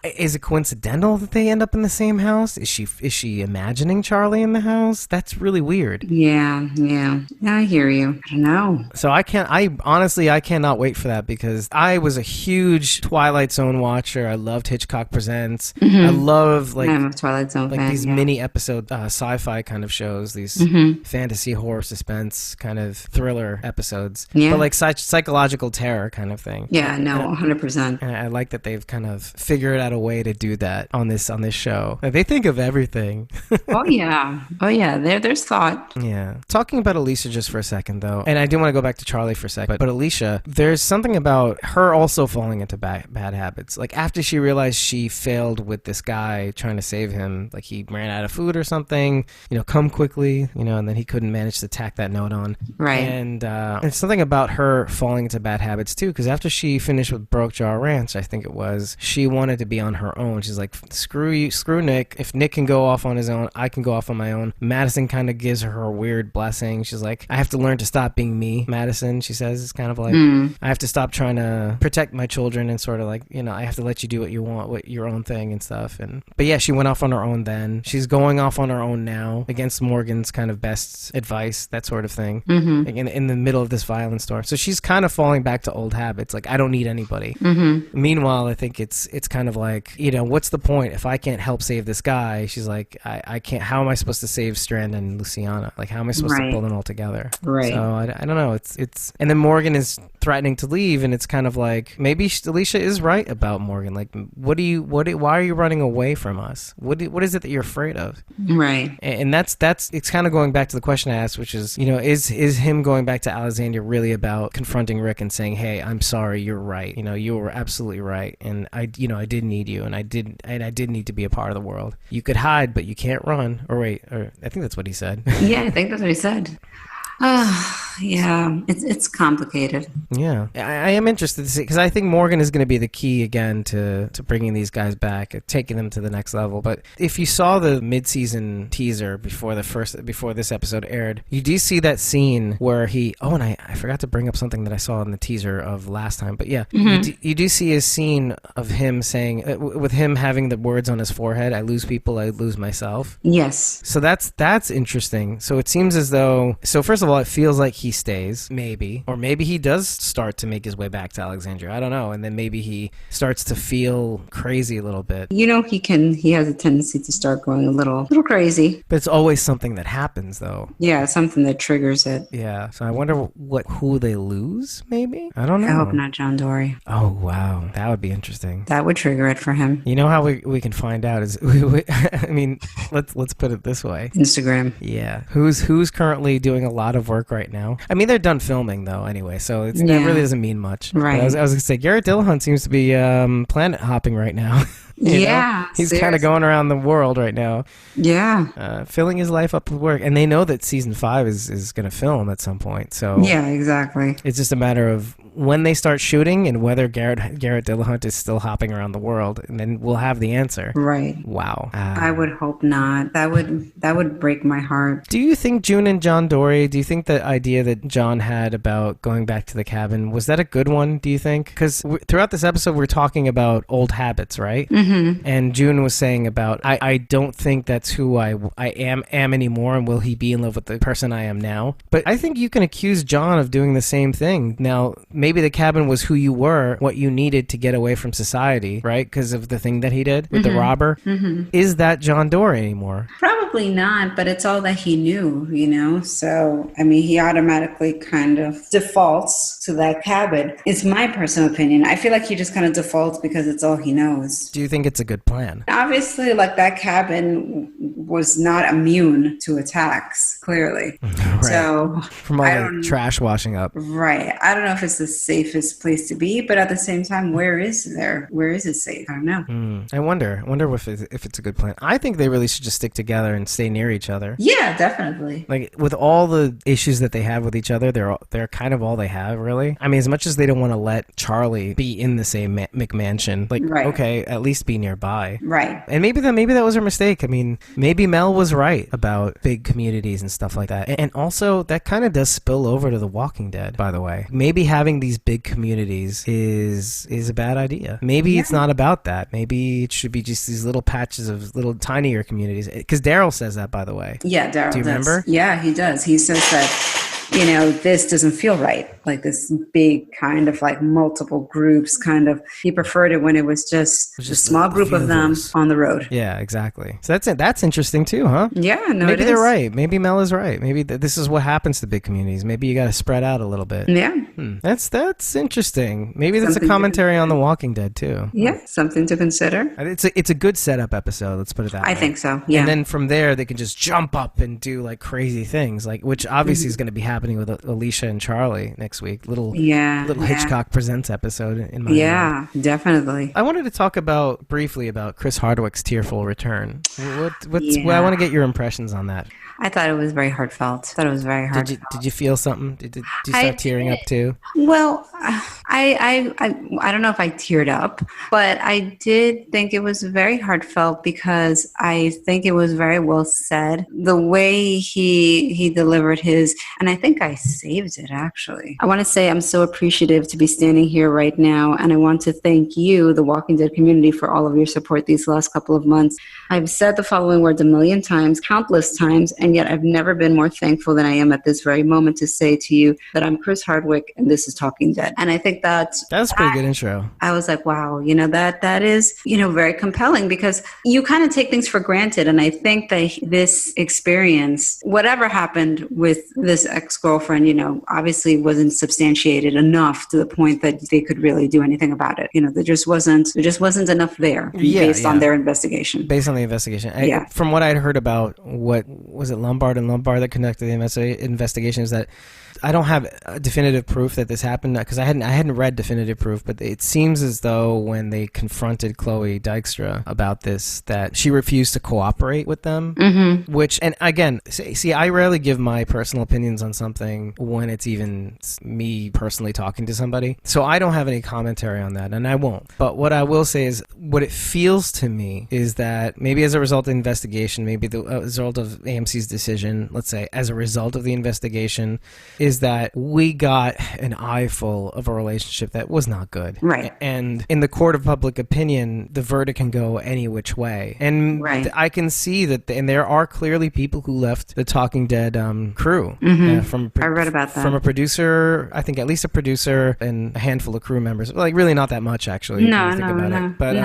Is it coincidental that they end up in the same house? Is she imagining Charlie in the house? That's really weird. Yeah. I hear you. I don't know. So I cannot wait for that, because I was a huge Twilight Zone watcher. I loved Hitchcock Presents. I love I'm a Twilight Zone fan, these mini episode sci-fi kind of shows, these fantasy, horror, suspense kind of thriller episodes, but like psychological terror kind of thing. Yeah, no, 100%. And I like that they've kind of figured out a way to do that on this show. Like, they think of everything. Oh yeah. There's thought. Yeah. Talking about Alicia just for a second, though, and I do want to go back to Charlie for a second, but Alicia, there's something about her also falling into bad habits. Like, after she realized she failed with this guy trying to save him, like he ran out of food or something, come quickly, and then he couldn't manage to tack that note on. Right. And it's something about her falling into bad habits too, because after she finished with Broke Jaw Ranch, I think it was, she wanted to be on her own. She's like, screw Nick. If Nick can go off on his own, I can go off on my own. Madison kind of gives her a weird blessing. She's like, I have to learn to stop being me, Madison, she says. It's kind of like, I have to stop trying to protect my children and sort of like, I have to let you do what you want, what your own thing and stuff. But yeah, she went off on her own then. She's going off on her own now against Morgan's kind of best advice, that sort of thing, in the middle of this violent storm. So she's kind of falling back to old habits. Like, I don't need anybody. Meanwhile, I think it's kind of like, what's the point if I can't help save this guy? She's like, I can't. How am I supposed to save Strand and Luciana? Like, how am I supposed to pull them all together? Right. So I don't know. It's and then Morgan is threatening to leave, and it's kind of like, maybe Alicia is right about Morgan. Like, why are you running away from us? What is it that you're afraid of? Right. And that's it's kind of going back to the question I asked, which is, is him going back to Alexandria really about confronting Rick and saying, hey, I'm sorry, you're right. You were absolutely right, and I did need you, and I did need to be a part of the world. You could hide, but you can't run. Or I think that's what he said. Yeah, I think that's what he said. Yeah, it's complicated. Yeah, I am interested to see, because I think Morgan is going to be the key again to bringing these guys back, taking them to the next level. But if you saw the mid-season teaser before this episode aired, you do see that scene where and I forgot to bring up something that I saw in the teaser of last time, but yeah, you do see a scene of him saying, with him having the words on his forehead, I lose people, I lose myself. Yes. So that's interesting. So it seems as though, first of all, it feels like he stays, maybe. Or maybe he does start to make his way back to Alexandria. I don't know. And then maybe he starts to feel crazy a little bit. He has a tendency to start going a little crazy. But it's always something that happens, though. Yeah, something that triggers it. Yeah. So I wonder who they lose, maybe? I don't know. I hope not John Dory. Oh, wow. That would be interesting. That would trigger it for him. You know how we can find out is, I mean, let's put it this way. Instagram. Yeah. Who's currently doing a lot of work right now? I mean, they're done filming though anyway, so that really doesn't mean much. Right. But I was gonna say, Garrett Dillahunt seems to be planet hopping right now. Yeah. He's kind of going around the world right now. Yeah. Filling his life up with work. And they know that season 5 is going to film at some point. So yeah, exactly. It's just a matter of when they start shooting and whether Garrett Dillahunt is still hopping around the world, and then we'll have the answer. Right. Wow. I would hope not. That would break my heart. Do you think June and John Dory, do you think the idea that John had about going back to the cabin, was that a good one, do you think? Because throughout this episode, we're talking about old habits, right? Mm-hmm. And June was saying about, I don't think that's who I am anymore, and will he be in love with the person I am now? But I think you can accuse John of doing the same thing. Now, maybe the cabin was who you were, what you needed to get away from society, right? Because of the thing that he did with the robber. Mm-hmm. Is that John Dory anymore? Probably not, but it's all that he knew, So, I mean, he automatically kind of defaults to that cabin. It's my personal opinion. I feel like he just kind of defaults because it's all he knows. Do you think it's a good plan? Obviously, like, that cabin was not immune to attacks, clearly. Right. So from all the trash washing up. Right. I don't know if it's the safest place to be, but at the same time, where is it safe? I don't know. I wonder if it's a good plan. I think they really should just stick together and stay near each other. Yeah, definitely. Like, with all the issues that they have with each other, they're kind of all they have, really. I mean, as much as they don't want to let Charlie be in the same McMansion, like, right. Okay, at least be nearby. Right. And maybe that was her mistake. I mean, maybe Mel was right about big communities and stuff like that. And also, that kind of does spill over to The Walking Dead, by the way. Maybe having these big communities is a bad idea. Maybe it's not about that. Maybe it should be just these little patches of little tinier communities. Because Daryl says that, by the way. Yeah, Daryl. Do you remember? Yeah, he does. He says that, this doesn't feel right. Like this big kind of like multiple groups kind of, he preferred it when it was just a small group of them on the road. Yeah, exactly. So that's interesting too, huh? Yeah, no, maybe they're right. Maybe Mel is right. Maybe this is what happens to big communities. Maybe you got to spread out a little bit. Yeah. That's interesting. Maybe that's a commentary on The Walking Dead too. Yeah, something to consider. It's a good setup episode. Let's put it that way. I think so. Yeah. And then from there, they can just jump up and do like crazy things, like which obviously is going to be happening with Alicia and Charlie next week. Little Hitchcock Presents episode in my mind. Definitely. I wanted to talk briefly about Chris Hardwick's tearful return. Well, I want to get your impressions on that. I thought it was very heartfelt. Did you feel something? Did you start tearing up too? Well, I don't know if I teared up, but I did think it was very heartfelt because I think it was very well said. The way he delivered his, and I think I saved it actually. I want to say I'm so appreciative to be standing here right now, and I want to thank you, the Walking Dead community, for all of your support these last couple of months. I've said the following words a million times, countless times, and yet I've never been more thankful than I am at this very moment to say to you that I'm Chris Hardwick and this is Talking Dead. And I think that's a pretty good intro. I was like, wow, that is, very compelling because you kind of take things for granted. And I think that this experience, whatever happened with this ex-girlfriend, obviously wasn't substantiated enough to the point that they could really do anything about it. There just wasn't enough there based on their investigation. Based on the investigation. From what I'd heard about what was it, Lombard and Lombard that conducted the investigation, is that I don't have definitive proof that this happened because I hadn't read definitive proof, but it seems as though when they confronted Chloe Dykstra about this, that she refused to cooperate with them. Mm-hmm. Which, and again, see, I rarely give my personal opinions on something when it's even me personally talking to somebody, so I don't have any commentary on that, and I won't. But what I will say is, what it feels to me is that maybe as a result of the investigation, maybe the result of AMC's decision, let's say as a result of the investigation, is that we got an eyeful of a relationship that was not good. Right. And in the court of public opinion, the verdict can go any which way. And I can see that, and there are clearly people who left the Talking Dead crew. Mm-hmm. I read about that. From a producer, I think at least a producer and a handful of crew members. Like really not that much, actually. No. But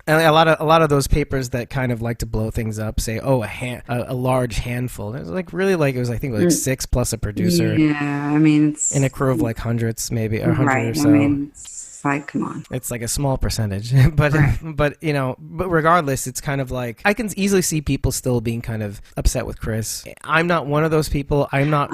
a lot of those papers that kind of like to blow things up say, a large handful. It was like really like, it was, I think, like 6 plus a producer. Yeah, I mean, it's in a crew of like hundreds, maybe, or 100 or so. I mean, it's like, come on. It's like a small percentage, but regardless, it's kind of like I can easily see people still being kind of upset with Chris. I'm not one of those people. I'm not.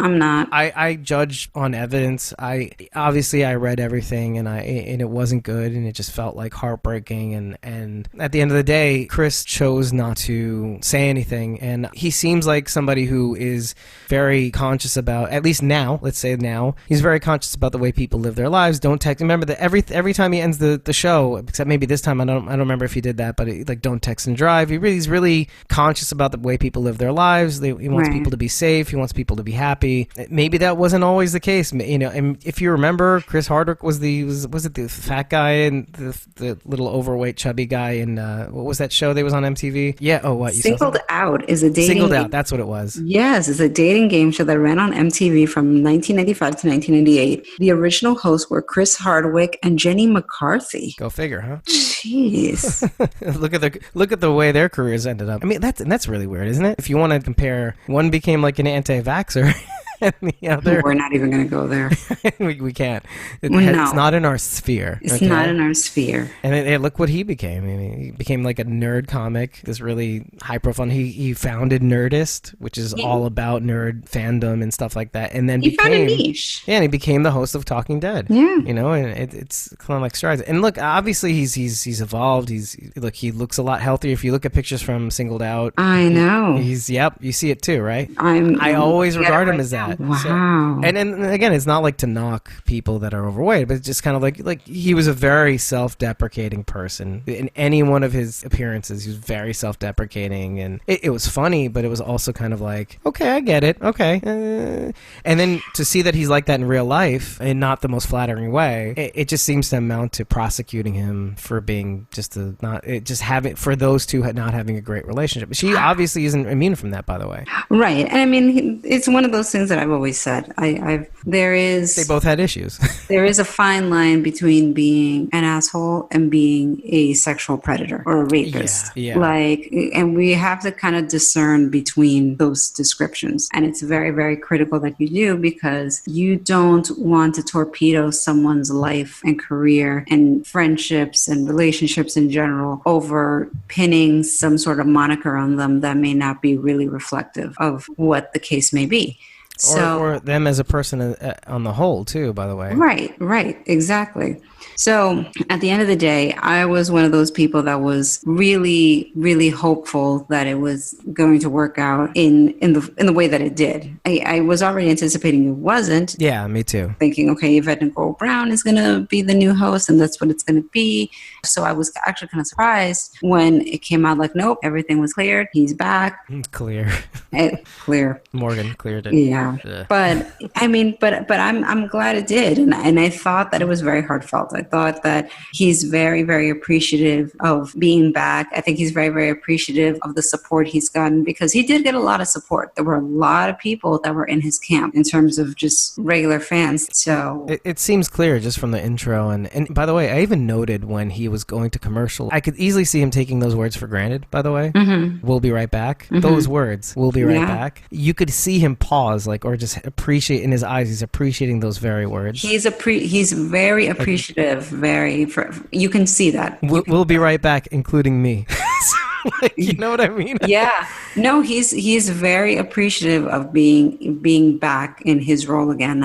I judge on evidence. I read everything, and it wasn't good, and it just felt like heartbreaking. And at the end of the day, Chris chose not to say anything, and he seems like somebody who is very conscious about, at least now, let's say now, he's very conscious about the way people live their lives. Don't text. Remember that every time he ends the show, except maybe this time, I don't remember if he did that, but don't text and drive. He's really conscious about the way people live their lives. He wants people to be safe. He wants people to be happy. Maybe that wasn't always the case. And if you remember, Chris Hardwick was it the fat guy and the little overweight chubby guy in what was that show that was on MTV? Yeah. Oh, what? Singled Out is a dating. Singled Out. That's what it was. Yes, it's a dating game show that ran on MTV from 1995 to 1998. The original hosts were Chris Hardwick and Jenny McCarthy. Go figure, huh? Jeez. look at the way their careers ended up. I mean, that's really weird, isn't it? If you want to compare, one became like an anti-vaxxer. And the other, we're not even going to go there. we can't. It's not in our sphere. It's not in our sphere. And look what he became. I mean, he became like a nerd comic. This really high profile. He founded Nerdist, which is all about nerd fandom and stuff like that. And then he found a niche. Yeah, and he became the host of Talking Dead. Yeah, and it's kind of like strides. And look, obviously he's evolved. He looks a lot healthier. If you look at pictures from Singled Out, I know. You see it too, right? I always regard him as that. that. Wow. And again, it's not like to knock people that are overweight, but it's just kind of like he was a very self-deprecating person. In any one of his appearances, he was very self-deprecating, and it was funny, but it was also kind of like, okay, I get it, okay. And then to see that he's like that in real life, in not the most flattering way, it just seems to amount to prosecuting him for being for those two not having a great relationship. But she obviously isn't immune from that, by the way. Right. And I mean, it's one of those things that I've always said. They both had issues. There is a fine line between being an asshole and being a sexual predator or a rapist. Yeah. And we have to kind of discern between those descriptions. And it's very, very critical that you do, because you don't want to torpedo someone's life and career and friendships and relationships in general over pinning some sort of moniker on them that may not be really reflective of what the case may be. Or them as a person on the whole, too, by the way. Right, exactly. So at the end of the day, I was one of those people that was really, really hopeful that it was going to work out in the way that it did. I was already anticipating it wasn't. Yeah, me too. Thinking, okay, Yvette Nicole Brown is going to be the new host, and that's what it's going to be. So I was actually kind of surprised when it came out like, nope, everything was cleared. He's back. Clear. Clear. Morgan cleared it. Yeah. But I mean, but I'm glad it did. And I thought that it was very heartfelt. I thought that he's very, very appreciative of being back. I think he's very, very appreciative of the support he's gotten, because he did get a lot of support. There were a lot of people that were in his camp in terms of just regular fans. So it seems clear just from the intro. And by the way, I even noted when he was going to commercial, I could easily see him taking those words for granted, by the way. Mm-hmm. We'll be right back. Mm-hmm. Those words, we'll be right back. You could see him pause, or just appreciate in his eyes. He's appreciating those very words. He's very appreciative. You can see that. We'll be right back, including me. You know what I mean? Yeah. No, he's very appreciative of being back in his role again.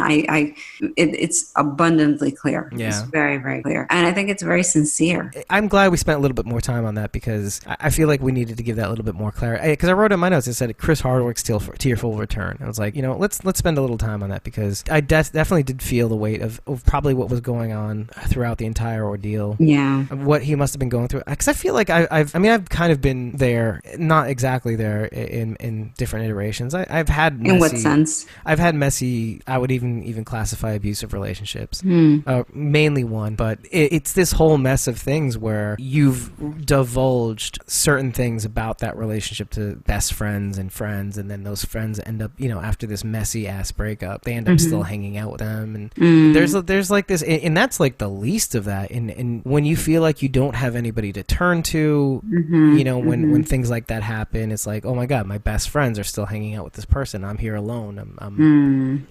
It's abundantly clear. Yeah. It's very, very clear. And I think it's very sincere. I'm glad we spent a little bit more time on that, because I feel like we needed to give that a little bit more clarity. Because I wrote in my notes, it said Chris Hardwick's tearful return. I was like, let's spend a little time on that, because I definitely did feel the weight of probably what was going on throughout the entire ordeal. Yeah. What he must have been going through. Because I feel like I've kind of been there, not exactly there in different iterations. I've had messy, in what sense? I've had messy, I would even classify abusive relationships. Mainly one, but it's this whole mess of things where you've divulged certain things about that relationship to best friends, and then those friends end up, after this messy ass breakup, they end up still hanging out with them, and there's like this, and that's like the least of that. And when you feel like you don't have anybody to turn to, when things like that happen, it's like, oh my God, my best friends are still hanging out with this person. I'm here alone.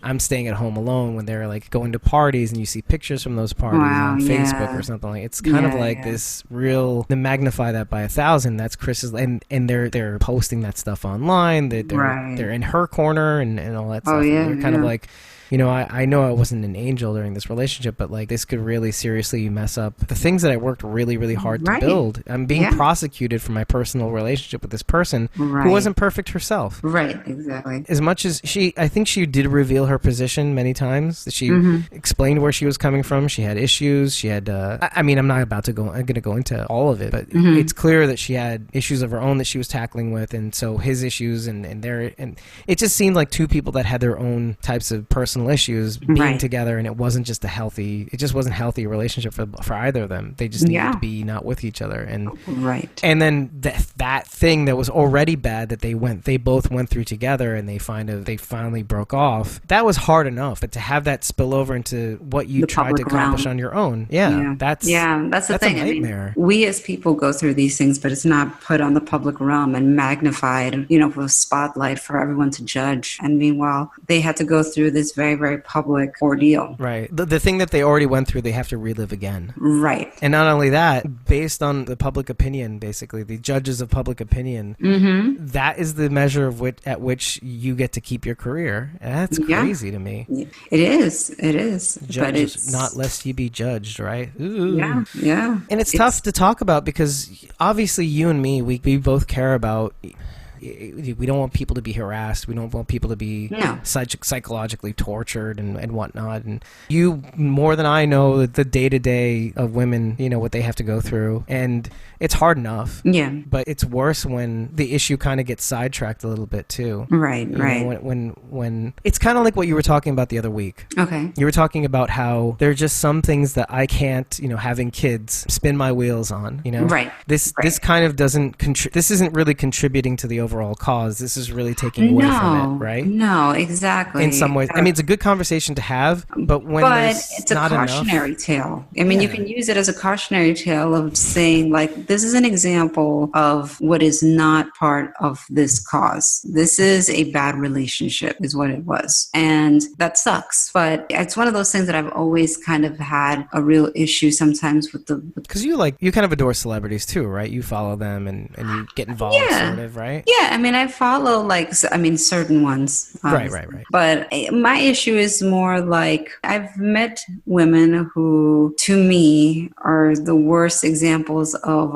I'm staying at home alone when they're like going to parties, and you see pictures from those parties on Facebook or something. Like, it's kind of like this real, to magnify that by 1,000. That's Chris's, and they're posting that stuff online. They're in her corner and all that stuff. They're kind of like, I know I wasn't an angel during this relationship, but like, this could really seriously mess up the things that I worked really, really hard to build. I'm being prosecuted for my personal relationship with this person who wasn't perfect herself. Right, exactly. As much as I think she did reveal her position many times. She explained where she was coming from. She had issues. She had, I'm not I'm going to go into all of it, but it's clear that she had issues of her own that she was tackling with. And so his issues and it just seemed like two people that had their own types of personal issues being together, and it wasn't just wasn't healthy relationship for either of them. They just needed to be not with each other, and then that thing that was already bad that they both went through together, and they finally broke off. That was hard enough, but to have that spill over into what you tried to accomplish on your own, that's the thing. A nightmare. We as people go through these things, but it's not put on the public realm and magnified, with a spotlight for everyone to judge. And meanwhile, they had to go through this very, very public ordeal. Right. The thing that they already went through, they have to relive again. Right. And not only that, based on the public opinion, basically, the judges of public opinion, that is the measure of at which you get to keep your career. And that's crazy to me. It is. Judges, but it's not lest you be judged, right? Ooh. Yeah. And it's tough to talk about, because obviously you and me, we both care about we don't want people to be harassed. We don't want people to be No. psychologically tortured and whatnot. And you more than I know the day-to-day of women, what they have to go through. And it's hard enough. Yeah. But it's worse when the issue kind of gets sidetracked a little bit too. Right, You right. know, when it's kind of like what you were talking about the other week. Okay. You were talking about how there are just some things that I can't, having kids spin my wheels on, Right. This kind of doesn't this isn't really contributing to the overall cause. This is really taking away from it, right? No, exactly. In some ways. I mean, it's a good conversation to have, but it's a not cautionary enough, tale. I mean, you can use it as a cautionary tale of saying, like, this is an example of what is not part of this cause. This is a bad relationship, is what it was. And that sucks. But it's one of those things that I've always kind of had a real issue sometimes with the... Because you kind of adore celebrities too, right? You follow them and you get involved, sort of, right? Yeah, I mean, I follow, certain ones. Right. But my issue is more like I've met women who, to me, are the worst examples of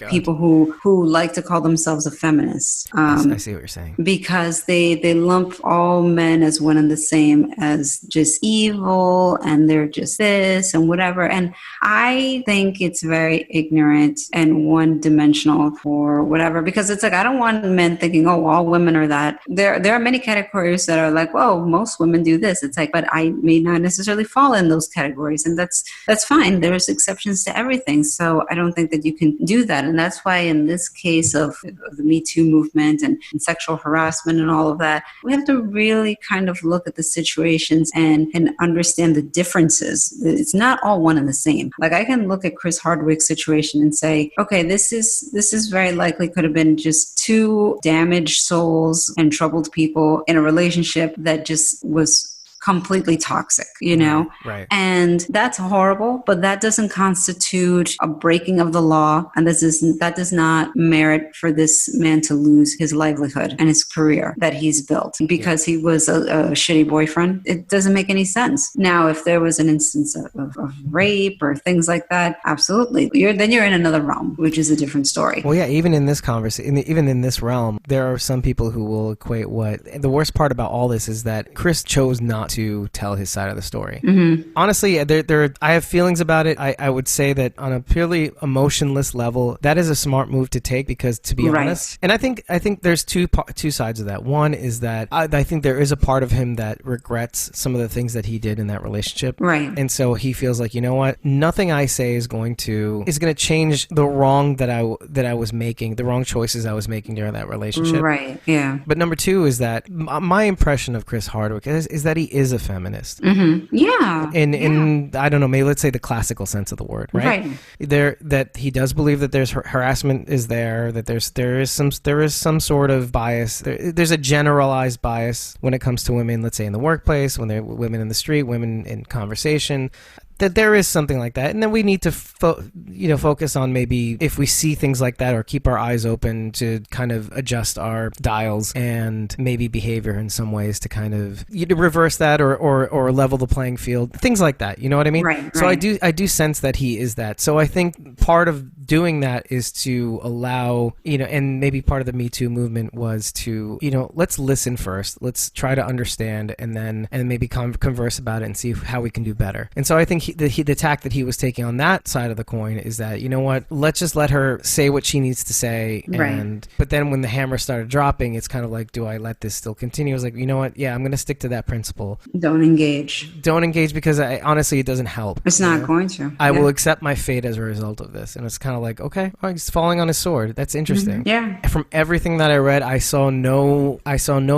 people who like to call themselves a feminist. I see what you're saying. Because they lump all men as one and the same, as just evil, and they're just this and whatever. And I think it's very ignorant and one-dimensional for whatever, because it's like, I don't want men thinking, oh, all women are that. There are many categories that are like, well, most women do this. It's like, but I may not necessarily fall in those categories, and that's fine. There's exceptions to everything. So I don't think that you can do that. And that's why in this case of the Me Too movement and sexual harassment and all of that, we have to really kind of look at the situations and understand the differences. It's not all one and the same. Like, I can look at Chris Hardwick's situation and say, okay, this is very likely could have been just two damaged souls and troubled people in a relationship that just was completely toxic, Right. And that's horrible, but that doesn't constitute a breaking of the law. And that does not merit for this man to lose his livelihood and his career that he's built because he was a shitty boyfriend. It doesn't make any sense. Now, if there was an instance of rape or things like that, absolutely. Then you're in another realm, which is a different story. Well, yeah, even in this conversation, even in this realm, there are some people who will equate the worst part about all this is that Chris chose not to tell his side of the story. Mm-hmm. Honestly, I have feelings about it. I would say that on a purely emotionless level, that is a smart move to take because, to be honest, and I think there's two sides of that. One is that I think there is a part of him that regrets some of the things that he did in that relationship, right? And so he feels like, you know what, nothing I say is going to change the wrong that I was making, the wrong choices I was making during that relationship, right? Yeah. But number two is that my impression of Chris Hardwick is that he is a feminist. Mm-hmm. Yeah. In I don't know, maybe let's say the classical sense of the word, right? That he does believe that there's harassment is there, that there is some sort of bias. There's a generalized bias when it comes to women, let's say in the workplace, when they're women in the street, women in conversation. That there is something like that, and then we need to focus on maybe if we see things like that, or keep our eyes open to kind of adjust our dials and maybe behavior in some ways to kind of reverse that or level the playing field, things like that. You know what I mean? Right. So I do sense that he is that. So I think part of doing that is to allow and maybe part of the Me Too movement was to let's listen first, let's try to understand, and maybe converse about it and see how we can do better. And so I think the tack that he was taking on that side of the coin is that, you know what, let's just let her say what she needs to say. But then when the hammer started dropping, it's kind of like, do I let this still continue? I was like, you know what, yeah, I'm going to stick to that principle. Don't engage because honestly, it doesn't help. It's not going to. I will accept my fate as a result of this. And it's kind of like, okay, he's falling on his sword. That's interesting. Mm-hmm. Yeah. From everything that I read, I saw no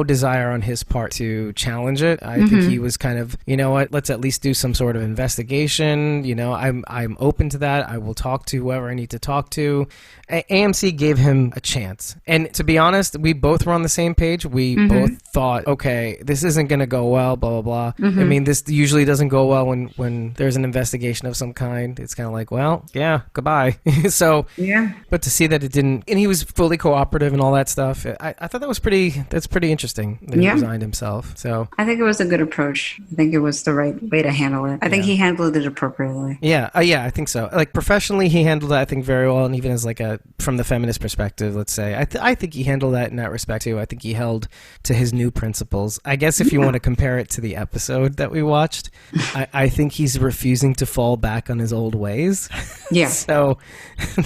desire on his part to challenge it. I think he was kind of, you know what, let's at least do some sort of investigation. I'm open to that. I will talk to whoever I need to talk to. AMC gave him a chance. And to be honest, we both were on the same page. We both thought, okay, this isn't going to go well, blah, blah, blah. I mean, this usually doesn't go well when there's an investigation of some kind. It's kind of like, well, yeah, goodbye. So, Yeah. but to see that it didn't, and he was fully cooperative and all that stuff, I thought that's pretty interesting that he resigned himself. So I think it was a good approach. I think it was the right way to handle it. I think he handled it appropriately. yeah, I think so. Like professionally, he handled it, I think, very well, and even as like from the feminist perspective, let's say, I think he handled that in that respect too. I think he held to his new principles. I guess if you want to compare it to the episode that we watched, I think he's refusing to fall back on his old ways. Yeah. So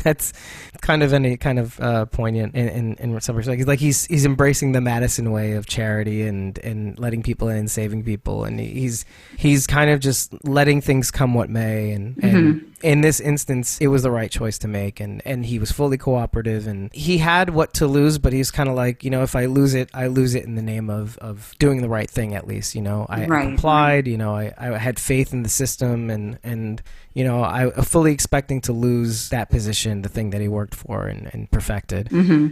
that's kind of poignant in some respects. Like he's embracing the Madison way of charity and letting people in and saving people, and he's kind of just letting things come what may, and in this instance it was the right choice to make, and he was fully cooperative, and he had what to lose, but he's kind of like, if I lose it in the name of doing the right thing, at least, I complied, I had faith in the system, and I fully expecting to lose that position, the thing that he worked for and perfected.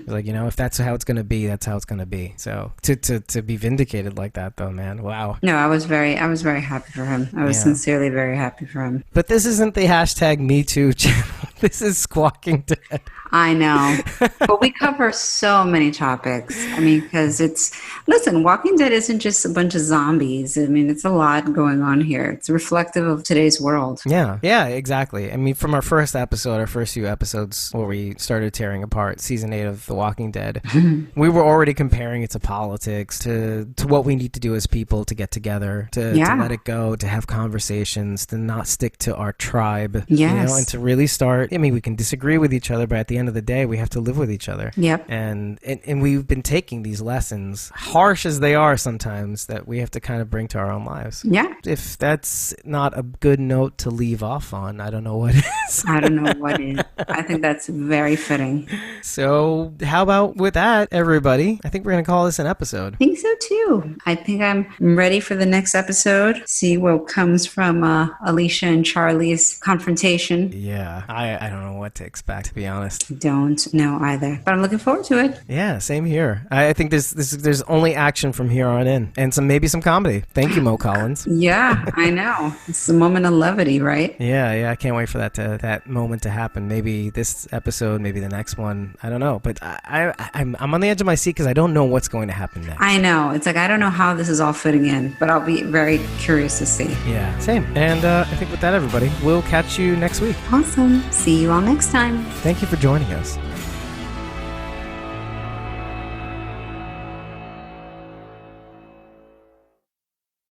Like, if that's how it's going to be, that's how it's going to be. So to be vindicated like that, though, man, wow. No, I was very happy for him. I was sincerely very happy for him. But this isn't the hashtag Me Too channel. This is Squawking Dead. I know, but we cover so many topics. I mean, because listen, Walking Dead isn't just a bunch of zombies. I mean, it's a lot going on here. It's reflective of today's world. Yeah, exactly. I mean, from our first few episodes where we started tearing apart season 8 of The Walking Dead, we were already comparing it to politics, to what we need to do as people to get together, to let it go, to have conversations, to not stick to our tribe, and to really start. I mean, we can disagree with each other, but at the end of the day, we have to live with each other. Yep. And we've been taking these lessons, harsh as they are sometimes, that we have to kind of bring to our own lives. Yeah. If that's not a good note to leave off on, I don't know what is. I don't know what is. I think that's very fitting. So how about with that, everybody? I think we're going to call this an episode. I think so too. I think I'm ready for the next episode. See what comes from Alicia and Charlie's confrontation. Yeah. I don't know what to expect, to be honest. Don't know either, but I'm looking forward to it. Yeah, same here. I think there's only action from here on in, and maybe some comedy. Thank you, Mo Collins. Yeah, I know. It's a moment of levity, right? Yeah. I can't wait for that moment to happen. Maybe this episode, maybe the next one. I don't know, but I'm on the edge of my seat because I don't know what's going to happen next. I know. It's like I don't know how this is all fitting in, but I'll be very curious to see. Yeah, same. And I think with that, everybody, we'll catch you next week. Awesome. See you all next time. Thank you for joining us.